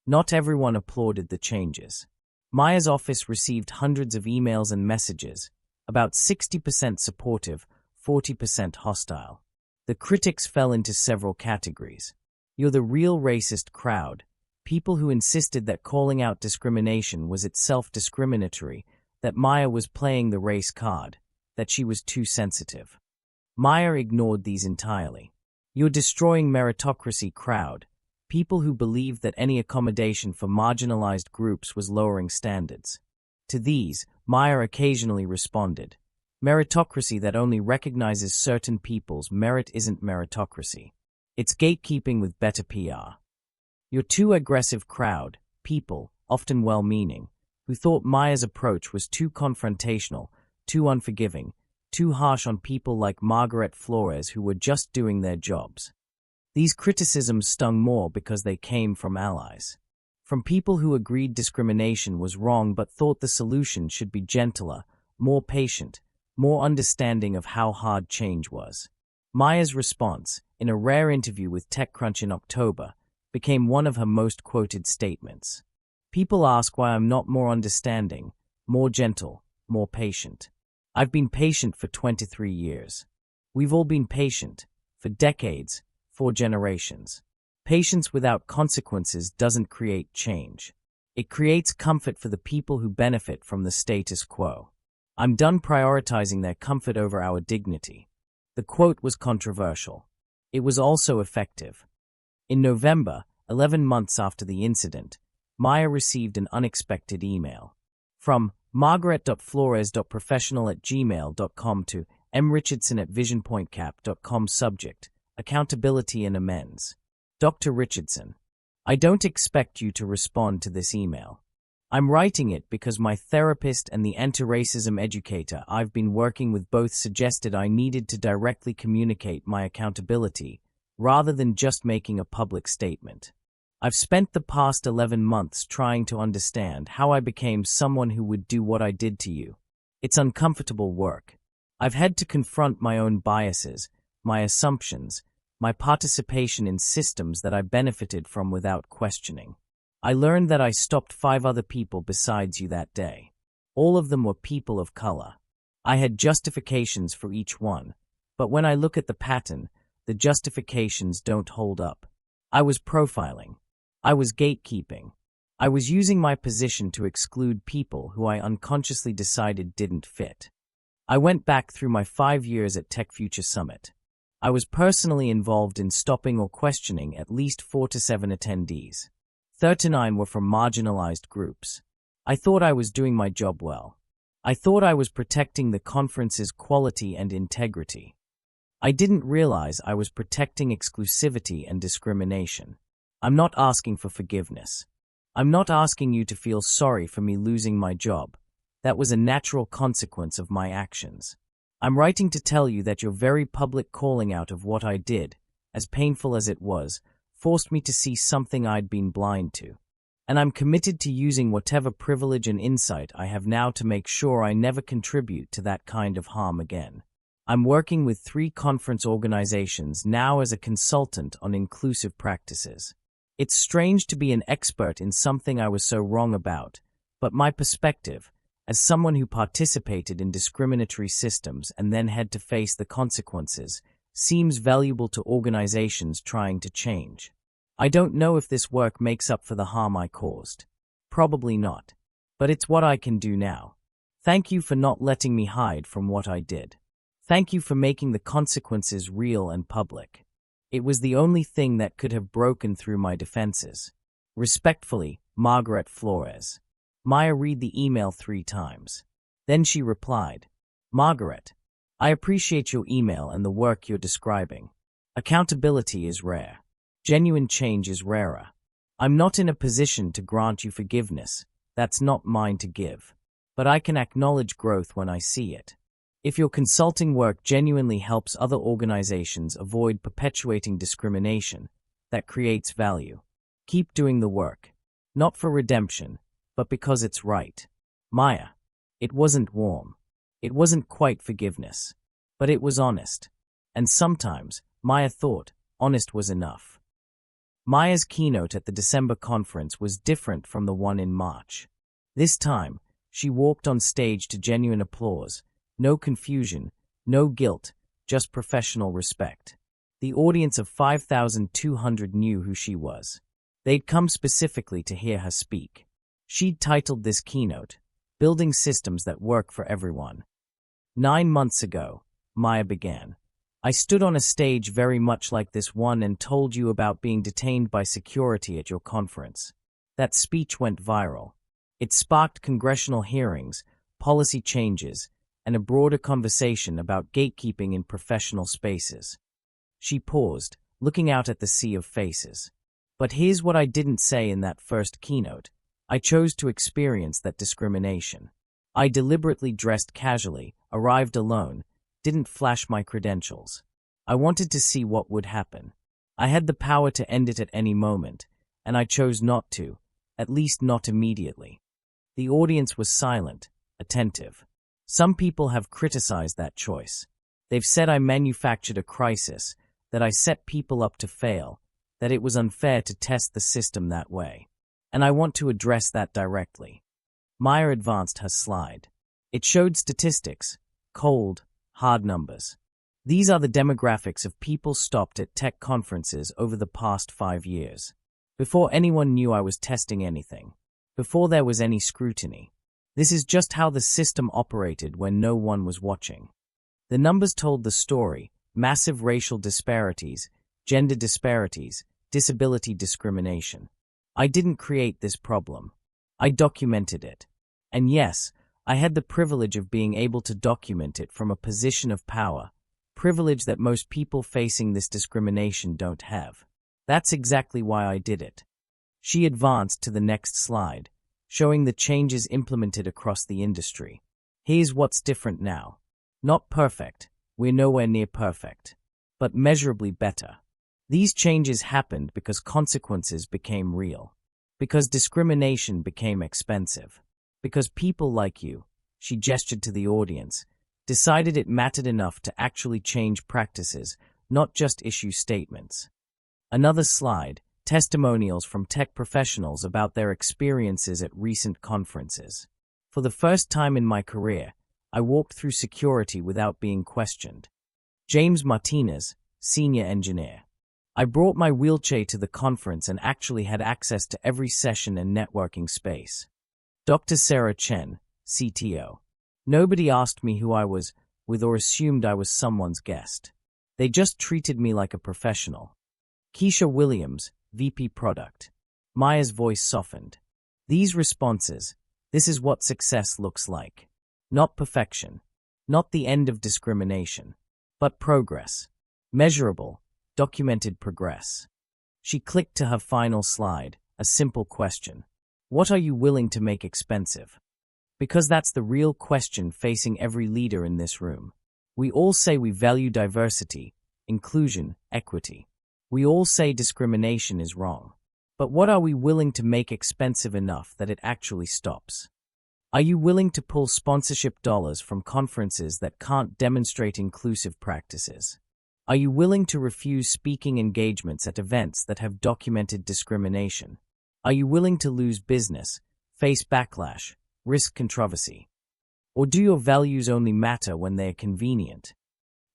Speaker 1: Not everyone applauded the changes. Maya's office received hundreds of emails and messages, about 60% supportive, 40% hostile. The critics fell into several categories. You're the real racist crowd, people who insisted that calling out discrimination was itself discriminatory, that Maya was playing the race card, that she was too sensitive. Maya ignored these entirely. You're destroying meritocracy crowd, people who believed that any accommodation for marginalized groups was lowering standards. To these, Maya occasionally responded, meritocracy that only recognizes certain people's merit isn't meritocracy. It's gatekeeping with better PR. You're too aggressive crowd, people, often well-meaning, who thought Maya's approach was too confrontational, too unforgiving, too harsh on people like Margaret Flores who were just doing their jobs. These criticisms stung more because they came from allies. From people who agreed discrimination was wrong but thought the solution should be gentler, more patient, more understanding of how hard change was. Maya's response, in a rare interview with TechCrunch in October, became one of her most quoted statements. People ask why I'm not more understanding, more gentle, more patient. I've been patient for 23 years. We've all been patient, for decades, for generations. Patience without consequences doesn't create change. It creates comfort for the people who benefit from the status quo. I'm done prioritizing their comfort over our dignity. The quote was controversial. It was also effective. In November, 11 months after the incident, Maya received an unexpected email. From margaret.flores.professional@gmail.com to mrichardson@visionpointcap.com. Subject: Accountability and Amends. Dr. Richardson, I don't expect you to respond to this email. I'm writing it because my therapist and the anti-racism educator I've been working with both suggested I needed to directly communicate my accountability rather than just making a public statement. I've spent the past 11 months trying to understand how I became someone who would do what I did to you. It's uncomfortable work. I've had to confront my own biases, my assumptions, my participation in systems that I benefited from without questioning. I learned that I stopped 5 other people besides you that day. All of them were people of color. I had justifications for each one, but when I look at the pattern, the justifications don't hold up. I was profiling. I was gatekeeping. I was using my position to exclude people who I unconsciously decided didn't fit. I went back through my 5 years at TechFuture Summit. I was personally involved in stopping or questioning at least 4 to 7 attendees. 39 were from marginalized groups. I thought I was doing my job well. I thought I was protecting the conference's quality and integrity. I didn't realize I was protecting exclusivity and discrimination. I'm not asking for forgiveness. I'm not asking you to feel sorry for me losing my job. That was a natural consequence of my actions. I'm writing to tell you that your very public calling out of what I did, as painful as it was, forced me to see something I'd been blind to. And I'm committed to using whatever privilege and insight I have now to make sure I never contribute to that kind of harm again. I'm working with 3 conference organizations now as a consultant on inclusive practices. It's strange to be an expert in something I was so wrong about, but my perspective, as someone who participated in discriminatory systems and then had to face the consequences, seems valuable to organizations trying to change. I don't know if this work makes up for the harm I caused. Probably not. But it's what I can do now. Thank you for not letting me hide from what I did. Thank you for making the consequences real and public. It was the only thing that could have broken through my defenses. Respectfully, Margaret Flores. Maya read the email 3 times. Then she replied, Margaret, I appreciate your email and the work you're describing. Accountability is rare. Genuine change is rarer. I'm not in a position to grant you forgiveness. That's not mine to give. But I can acknowledge growth when I see it. If your consulting work genuinely helps other organizations avoid perpetuating discrimination, that creates value. Keep doing the work. Not for redemption, but because it's right. Maya. It wasn't warm. It wasn't quite forgiveness. But it was honest. And sometimes, Maya thought, honest was enough. Maya's keynote at the December conference was different from the one in March. This time, she walked on stage to genuine applause. No confusion, no guilt, just professional respect. The audience of 5,200 knew who she was. They'd come specifically to hear her speak. She'd titled this keynote, Building Systems That Work for Everyone. 9 months ago, Maya began. I stood on a stage very much like this one and told you about being detained by security at your conference. That speech went viral. It sparked congressional hearings, policy changes, and a broader conversation about gatekeeping in professional spaces. She paused, looking out at the sea of faces. But here's what I didn't say in that first keynote. I chose to experience that discrimination. I deliberately dressed casually, arrived alone, didn't flash my credentials. I wanted to see what would happen. I had the power to end it at any moment, and I chose not to, at least not immediately. The audience was silent, attentive. Some people have criticized that choice. They've said I manufactured a crisis, that I set people up to fail, that it was unfair to test the system that way. And I want to address that directly. Maya advanced her slide. It showed statistics, cold, hard numbers. These are the demographics of people stopped at tech conferences over the past 5 years. Before anyone knew I was testing anything. Before there was any scrutiny. This is just how the system operated when no one was watching. The numbers told the story: massive racial disparities, gender disparities, disability discrimination. I didn't create this problem. I documented it. And yes, I had the privilege of being able to document it from a position of power, privilege that most people facing this discrimination don't have. That's exactly why I did it. She advanced to the next slide, showing the changes implemented across the industry. Here's what's different now. Not perfect, we're nowhere near perfect, but measurably better. These changes happened because consequences became real, because discrimination became expensive, because people like you, she gestured to the audience, decided it mattered enough to actually change practices, not just issue statements. Another slide, testimonials from tech professionals about their experiences at recent conferences. For the first time in my career, I walked through security without being questioned. James Martinez, senior engineer. I brought my wheelchair to the conference and actually had access to every session and networking space. Dr. Sarah Chen, CTO. Nobody asked me who I was with or assumed I was someone's guest. They just treated me like a professional. Keisha Williams, VP Product. Maya's voice softened. These responses, this is what success looks like. Not perfection, not the end of discrimination, but progress. Measurable, documented progress. She clicked to her final slide, a simple question. What are you willing to make expensive? Because that's the real question facing every leader in this room. We all say we value diversity, inclusion, equity. We all say discrimination is wrong. But what are we willing to make expensive enough that it actually stops? Are you willing to pull sponsorship dollars from conferences that can't demonstrate inclusive practices? Are you willing to refuse speaking engagements at events that have documented discrimination? Are you willing to lose business, face backlash, risk controversy? Or do your values only matter when they are convenient?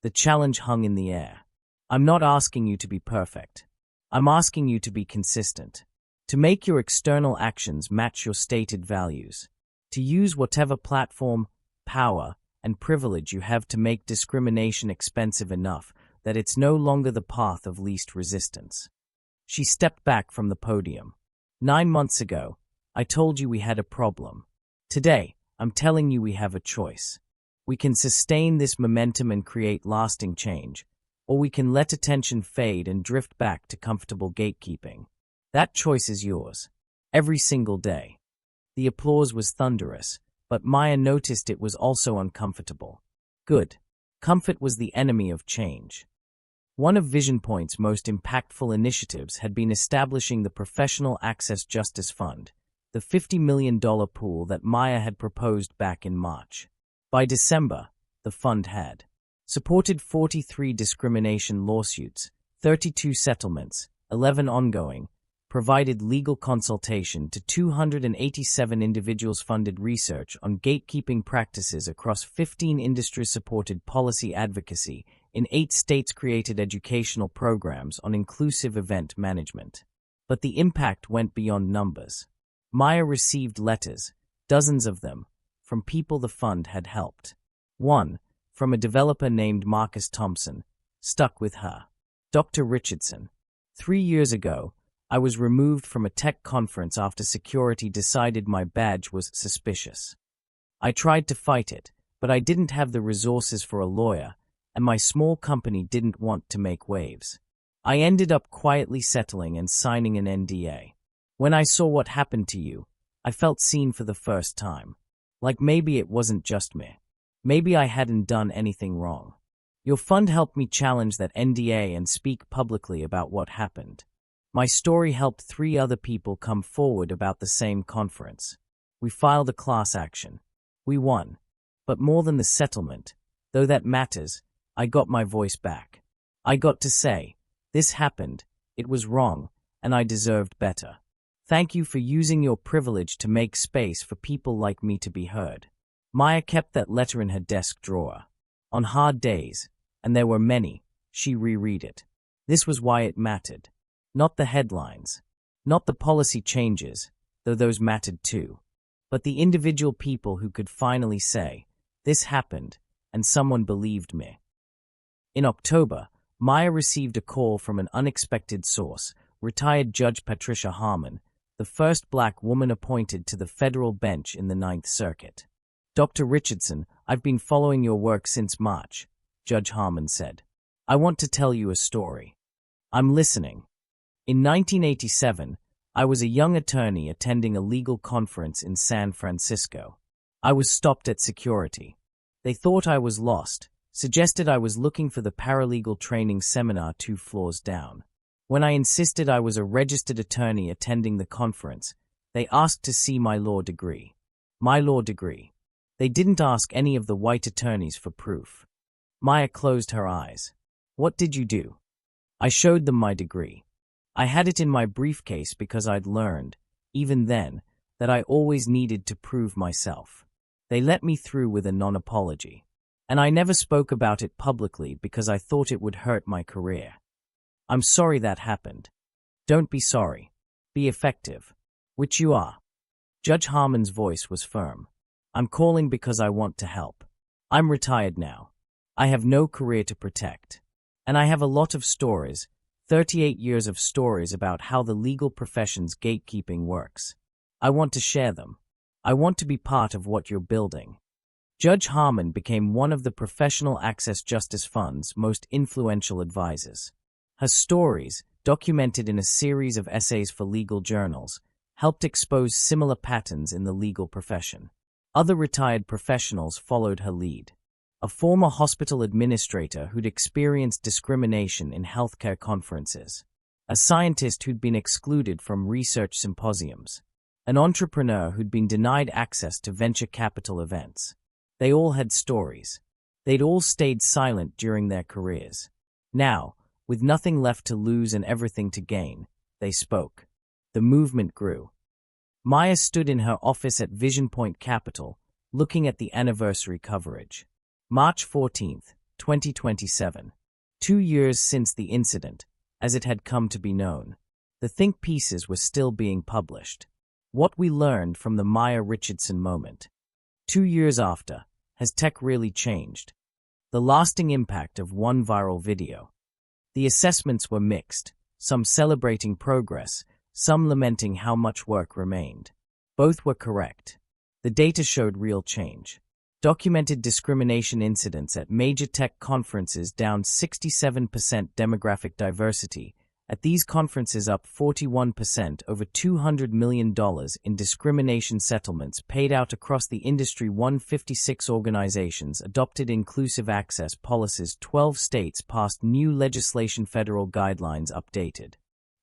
Speaker 1: The challenge hung in the air. I'm not asking you to be perfect. I'm asking you to be consistent, to make your external actions match your stated values, to use whatever platform, power, and privilege you have to make discrimination expensive enough that it's no longer the path of least resistance. She stepped back from the podium. 9 months ago, I told you we had a problem. Today, I'm telling you we have a choice. We can sustain this momentum and create lasting change, or we can let attention fade and drift back to comfortable gatekeeping. That choice is yours, every single day. The applause was thunderous, but Maya noticed it was also uncomfortable. Good. Comfort was the enemy of change. One of VisionPoint's most impactful initiatives had been establishing the Professional Access Justice Fund, the $50 million pool that Maya had proposed back in March. By December, the fund had supported 43 discrimination lawsuits, 32 settlements, 11 ongoing, provided legal consultation to 287 individuals, funded research on gatekeeping practices across 15 industries, supported policy advocacy in 8 states, created educational programs on inclusive event management. But the impact went beyond numbers. Maya received letters, dozens of them, from people the fund had helped. One, from a developer named Marcus Thompson, stuck with her. Dr. Richardson. 3 years ago, I was removed from a tech conference after security decided my badge was suspicious. I tried to fight it, but I didn't have the resources for a lawyer, and my small company didn't want to make waves. I ended up quietly settling and signing an NDA. When I saw what happened to you, I felt seen for the first time. Like maybe it wasn't just me. Maybe I hadn't done anything wrong. Your fund helped me challenge that NDA and speak publicly about what happened. My story helped 3 other people come forward about the same conference. We filed a class action. We won. But more than the settlement, though that matters, I got my voice back. I got to say, this happened, it was wrong, and I deserved better. Thank you for using your privilege to make space for people like me to be heard. Maya kept that letter in her desk drawer. On hard days, and there were many, she reread it. This was why it mattered. Not the headlines, not the policy changes, though those mattered too, but the individual people who could finally say, this happened, and someone believed me. In October, Maya received a call from an unexpected source, retired Judge Patricia Harmon, the first Black woman appointed to the federal bench in the Ninth Circuit. Dr. Richardson, I've been following your work since March, Judge Harmon said. I want to tell you a story. I'm listening. In 1987, I was a young attorney attending a legal conference in San Francisco. I was stopped at security. They thought I was lost, suggested I was looking for the paralegal training seminar 2 floors down. When I insisted I was a registered attorney attending the conference, they asked to see my law degree. My law degree. They didn't ask any of the white attorneys for proof. Maya closed her eyes. What did you do? I showed them my degree. I had it in my briefcase because I'd learned, even then, that I always needed to prove myself. They let me through with a non-apology. And I never spoke about it publicly because I thought it would hurt my career. I'm sorry that happened. Don't be sorry. Be effective. Which you are. Judge Harmon's voice was firm. I'm calling because I want to help. I'm retired now. I have no career to protect. And I have a lot of stories, 38 years of stories about how the legal profession's gatekeeping works. I want to share them. I want to be part of what you're building. Judge Harmon became one of the Professional Access Justice Fund's most influential advisors. Her stories, documented in a series of essays for legal journals, helped expose similar patterns in the legal profession. Other retired professionals followed her lead. A former hospital administrator who'd experienced discrimination in healthcare conferences. A scientist who'd been excluded from research symposiums. An entrepreneur who'd been denied access to venture capital events. They all had stories. They'd all stayed silent during their careers. Now, with nothing left to lose and everything to gain, they spoke. The movement grew. Maya stood in her office at Vision Point Capital, looking at the anniversary coverage. March 14, 2027. 2 years since the incident, as it had come to be known. The think pieces were still being published. What we learned from the Maya Richardson moment. 2 years after, has tech really changed? The lasting impact of one viral video. The assessments were mixed, some celebrating progress, some lamenting how much work remained. Both were correct. The data showed real change. Documented discrimination incidents at major tech conferences down 67%, demographic diversity, at these conferences up 41%, over $200 million in discrimination settlements paid out across the industry. 156 organizations adopted inclusive access policies. 12 states passed new legislation. Federal guidelines updated.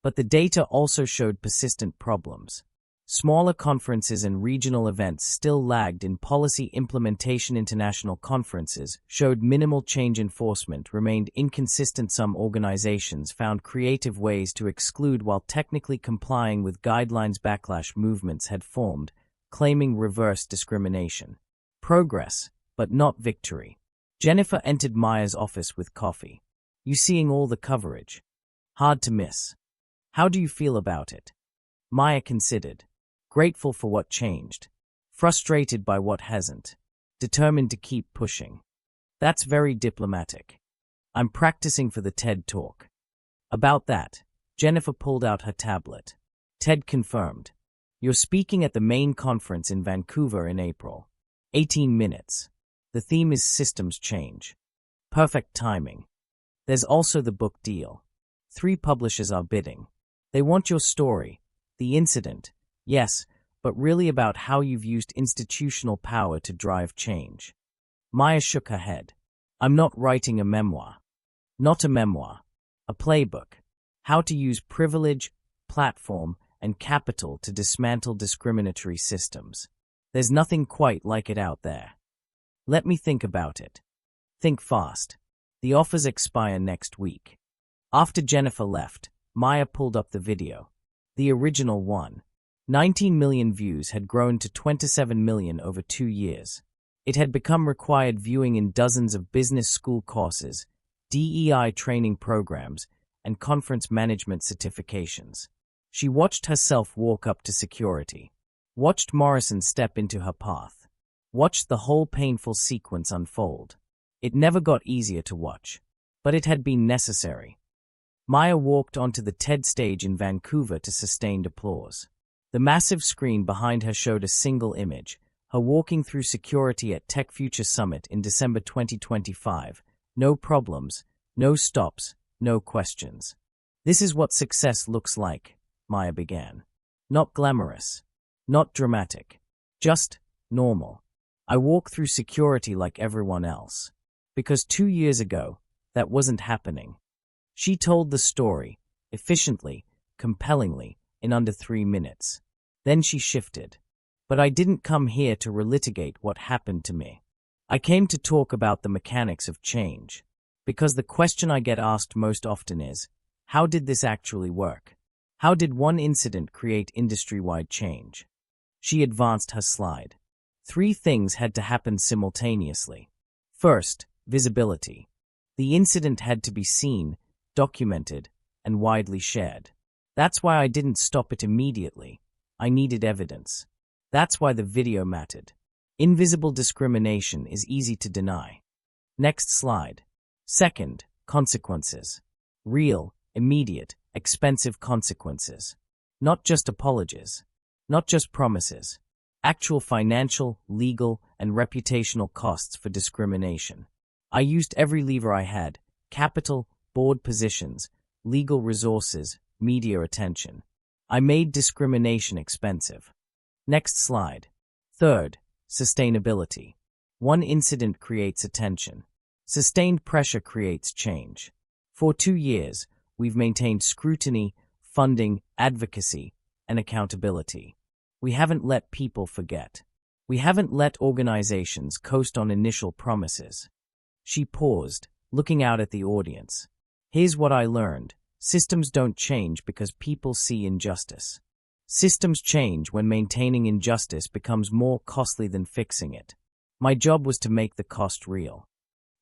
Speaker 1: But the data also showed persistent problems. Smaller conferences and regional events still lagged in policy implementation. International conferences showed minimal change. Enforcement remained inconsistent. Some organizations found creative ways to exclude while technically complying with guidelines. Backlash movements had formed, claiming reverse discrimination. Progress, but not victory. Jennifer entered Maya's office with coffee. You seeing all the coverage? Hard to miss. How do you feel about it? Maya considered. Grateful for what changed. Frustrated by what hasn't. Determined to keep pushing. That's very diplomatic. I'm practicing for the TED Talk. About that, Jennifer pulled out her tablet. TED confirmed. You're speaking at the main conference in Vancouver in April. 18 minutes. The theme is systems change. Perfect timing. There's also the book deal. 3 publishers are bidding. They want your story, the incident, yes, but really about how you've used institutional power to drive change. Maya shook her head. I'm not writing a memoir. Not a memoir. A playbook. How to use privilege, platform, and capital to dismantle discriminatory systems. There's nothing quite like it out there. Let me think about it. Think fast. The offers expire next week. After Jennifer left, Maya pulled up the video. The original one. 19 million views had grown to 27 million over 2 years. It had become required viewing in dozens of business school courses, DEI training programs, and conference management certifications. She watched herself walk up to security. Watched Morrison step into her path. Watched the whole painful sequence unfold. It never got easier to watch, but it had been necessary. Maya walked onto the TED stage in Vancouver to sustained applause. The massive screen behind her showed a single image, her walking through security at TechFuture Summit in December 2025. No problems, no stops, no questions. This is what success looks like, Maya began. Not glamorous. Not dramatic. Just normal. I walk through security like everyone else. Because 2 years ago, that wasn't happening. She told the story, efficiently, compellingly, in under 3 minutes. Then she shifted. But I didn't come here to relitigate what happened to me. I came to talk about the mechanics of change. Because the question I get asked most often is, how did this actually work? How did one incident create industry-wide change? She advanced her slide. 3 things had to happen simultaneously. First, visibility. The incident had to be seen, documented, and widely shared. That's why I didn't stop it immediately. I needed evidence. That's why the video mattered. Invisible discrimination is easy to deny. Next slide. Second, consequences. Real, immediate, expensive consequences. Not just apologies. Not just promises. Actual financial, legal, and reputational costs for discrimination. I used every lever I had: capital, board positions, legal resources, media attention. I made discrimination expensive. Next slide. Third, sustainability. One incident creates attention. Sustained pressure creates change. For 2 years, we've maintained scrutiny, funding, advocacy, and accountability. We haven't let people forget. We haven't let organizations coast on initial promises. She paused, looking out at the audience. Here's what I learned. Systems don't change because people see injustice. Systems change when maintaining injustice becomes more costly than fixing it. My job was to make the cost real.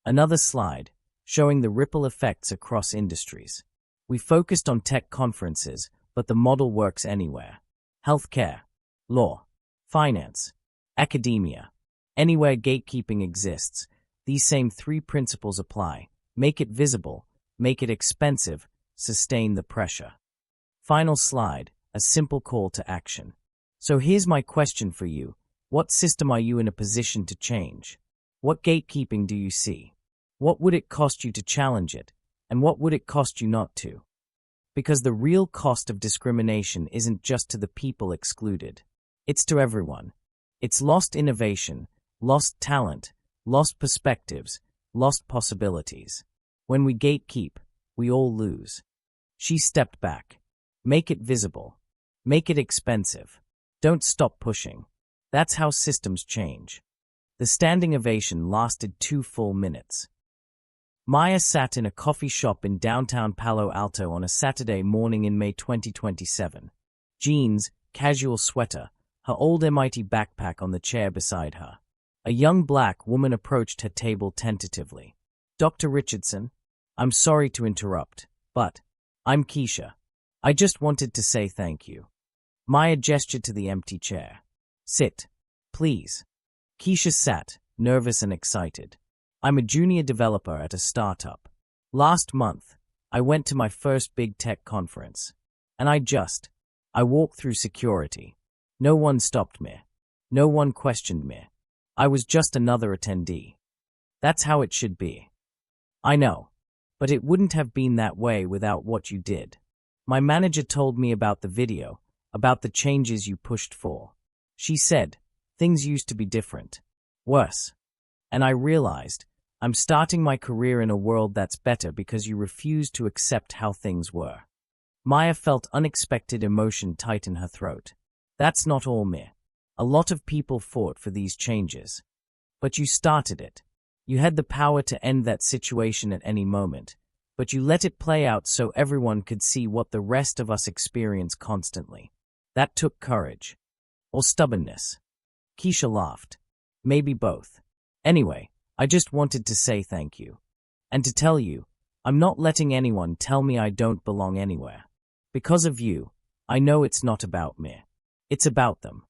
Speaker 1: Another slide, showing the ripple effects across industries. We focused on tech conferences, but the model works anywhere. Healthcare, law, finance, academia. Anywhere gatekeeping exists, these same 3 principles apply. Make it visible, make it expensive, sustain the pressure. Final slide, a simple call to action. So here's my question for you. What system are you in a position to change? What gatekeeping do you see? What would it cost you to challenge it? And what would it cost you not to? Because the real cost of discrimination isn't just to the people excluded. It's to everyone. It's lost innovation, lost talent, lost perspectives, lost possibilities. When we gatekeep, we all lose. She stepped back. Make it visible. Make it expensive. Don't stop pushing. That's how systems change. The standing ovation lasted 2 full minutes. Maya sat in a coffee shop in downtown Palo Alto on a Saturday morning in May 2027. Jeans, casual sweater, her old MIT backpack on the chair beside her. A young black woman approached her table tentatively. Dr. Richardson, I'm sorry to interrupt, but I'm Keisha. I just wanted to say thank you. Maya gestured to the empty chair. Sit, please. Keisha sat, nervous and excited. I'm a junior developer at a startup. Last month, I went to my first big tech conference. And I walked through security. No one stopped me. No one questioned me. I was just another attendee. That's how it should be. I know. But it wouldn't have been that way without what you did. My manager told me about the video, about the changes you pushed for. She said, things used to be different. Worse. And I realized, I'm starting my career in a world that's better because you refused to accept how things were. Maya felt unexpected emotion tighten her throat. That's not all me. A lot of people fought for these changes. But you started it. You had the power to end that situation at any moment, but you let it play out so everyone could see what the rest of us experience constantly. That took courage. Or stubbornness. Keisha laughed. Maybe both. Anyway, I just wanted to say thank you. And to tell you, I'm not letting anyone tell me I don't belong anywhere. Because of you, I know it's not about me. It's about them.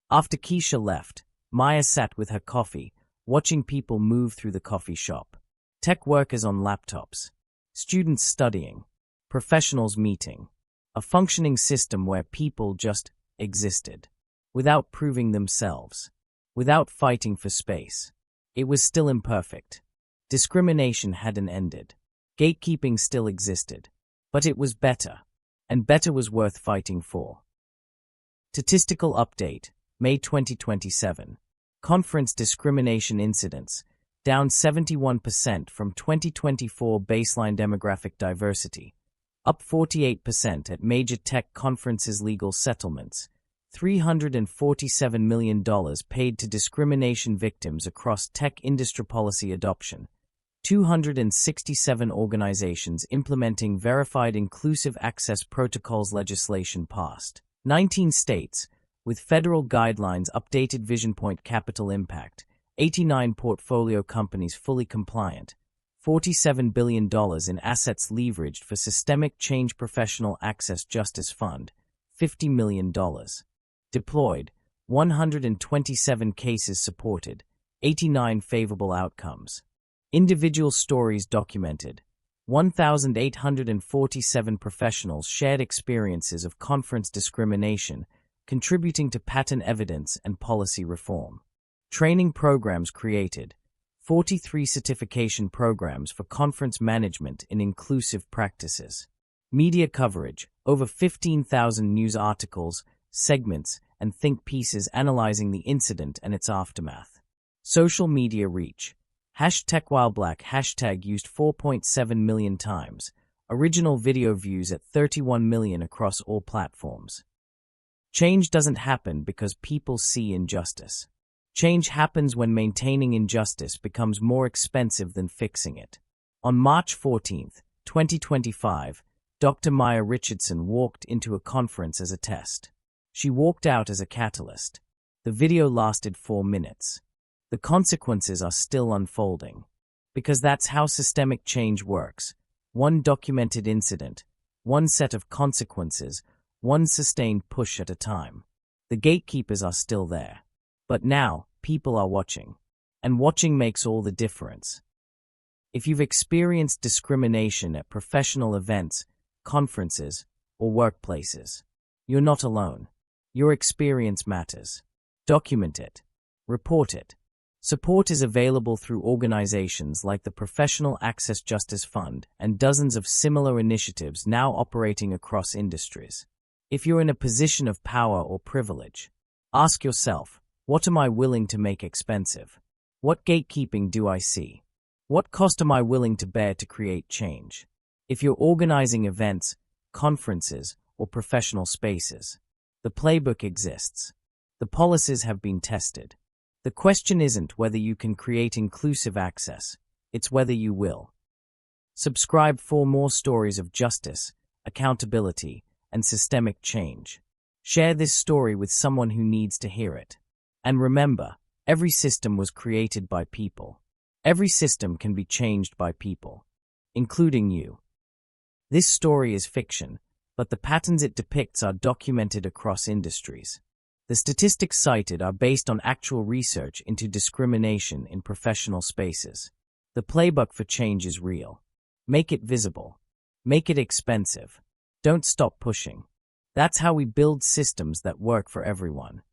Speaker 1: After Keisha left, Maya sat with her coffee, watching people move through the coffee shop. Tech workers on laptops. Students studying. Professionals meeting. A functioning system where people just existed. Without proving themselves. Without fighting for space. It was still imperfect. Discrimination hadn't ended. Gatekeeping still existed. But it was better. And better was worth fighting for. Statistical update, May 2027. Conference discrimination incidents, down 71% from 2024 baseline demographic diversity, up 48% at major tech conferences. Legal settlements, $347 million paid to discrimination victims across tech industry. Policy adoption, 267 organizations implementing verified inclusive access protocols. Legislation passed 19 states, with federal guidelines updated. Vision point capital impact, 89 portfolio companies fully compliant, $47 billion in assets leveraged for systemic change. Professional Access Justice Fund, $50 million. Deployed, 127 cases supported, 89 favorable outcomes. Individual stories documented, 1,847 professionals shared experiences of conference discrimination, contributing to pattern evidence and policy reform. Training programs created, 43 certification programs for conference management in inclusive practices. Media coverage, over 15,000 news articles, segments, and think pieces analyzing the incident and its aftermath. Social media reach, #WhileBlack hashtag used 4.7 million times, original video views at 31 million across all platforms. Change doesn't happen because people see injustice. Change happens when maintaining injustice becomes more expensive than fixing it. On March 14, 2025, Dr. Maya Richardson walked into a conference as a test. She walked out as a catalyst. The video lasted 4 minutes. The consequences are still unfolding. Because that's how systemic change works. One documented incident, one set of consequences, one sustained push at a time. The gatekeepers are still there. But now, people are watching. And watching makes all the difference. If you've experienced discrimination at professional events, conferences, or workplaces, you're not alone. Your experience matters. Document it. Report it. Support is available through organizations like the Professional Access Justice Fund and dozens of similar initiatives now operating across industries. If you're in a position of power or privilege, ask yourself, what am I willing to make expensive? What gatekeeping do I see? What cost am I willing to bear to create change? If you're organizing events, conferences, or professional spaces, the playbook exists. The policies have been tested. The question isn't whether you can create inclusive access, it's whether you will. Subscribe for more stories of justice, accountability, and systemic change. Share this story with someone who needs to hear it. And remember, every system was created by people. Every system can be changed by people, including you. This story is fiction, but the patterns it depicts are documented across industries. The statistics cited are based on actual research into discrimination in professional spaces. The playbook for change is real. Make it visible. Make it expensive. Don't stop pushing. That's how we build systems that work for everyone.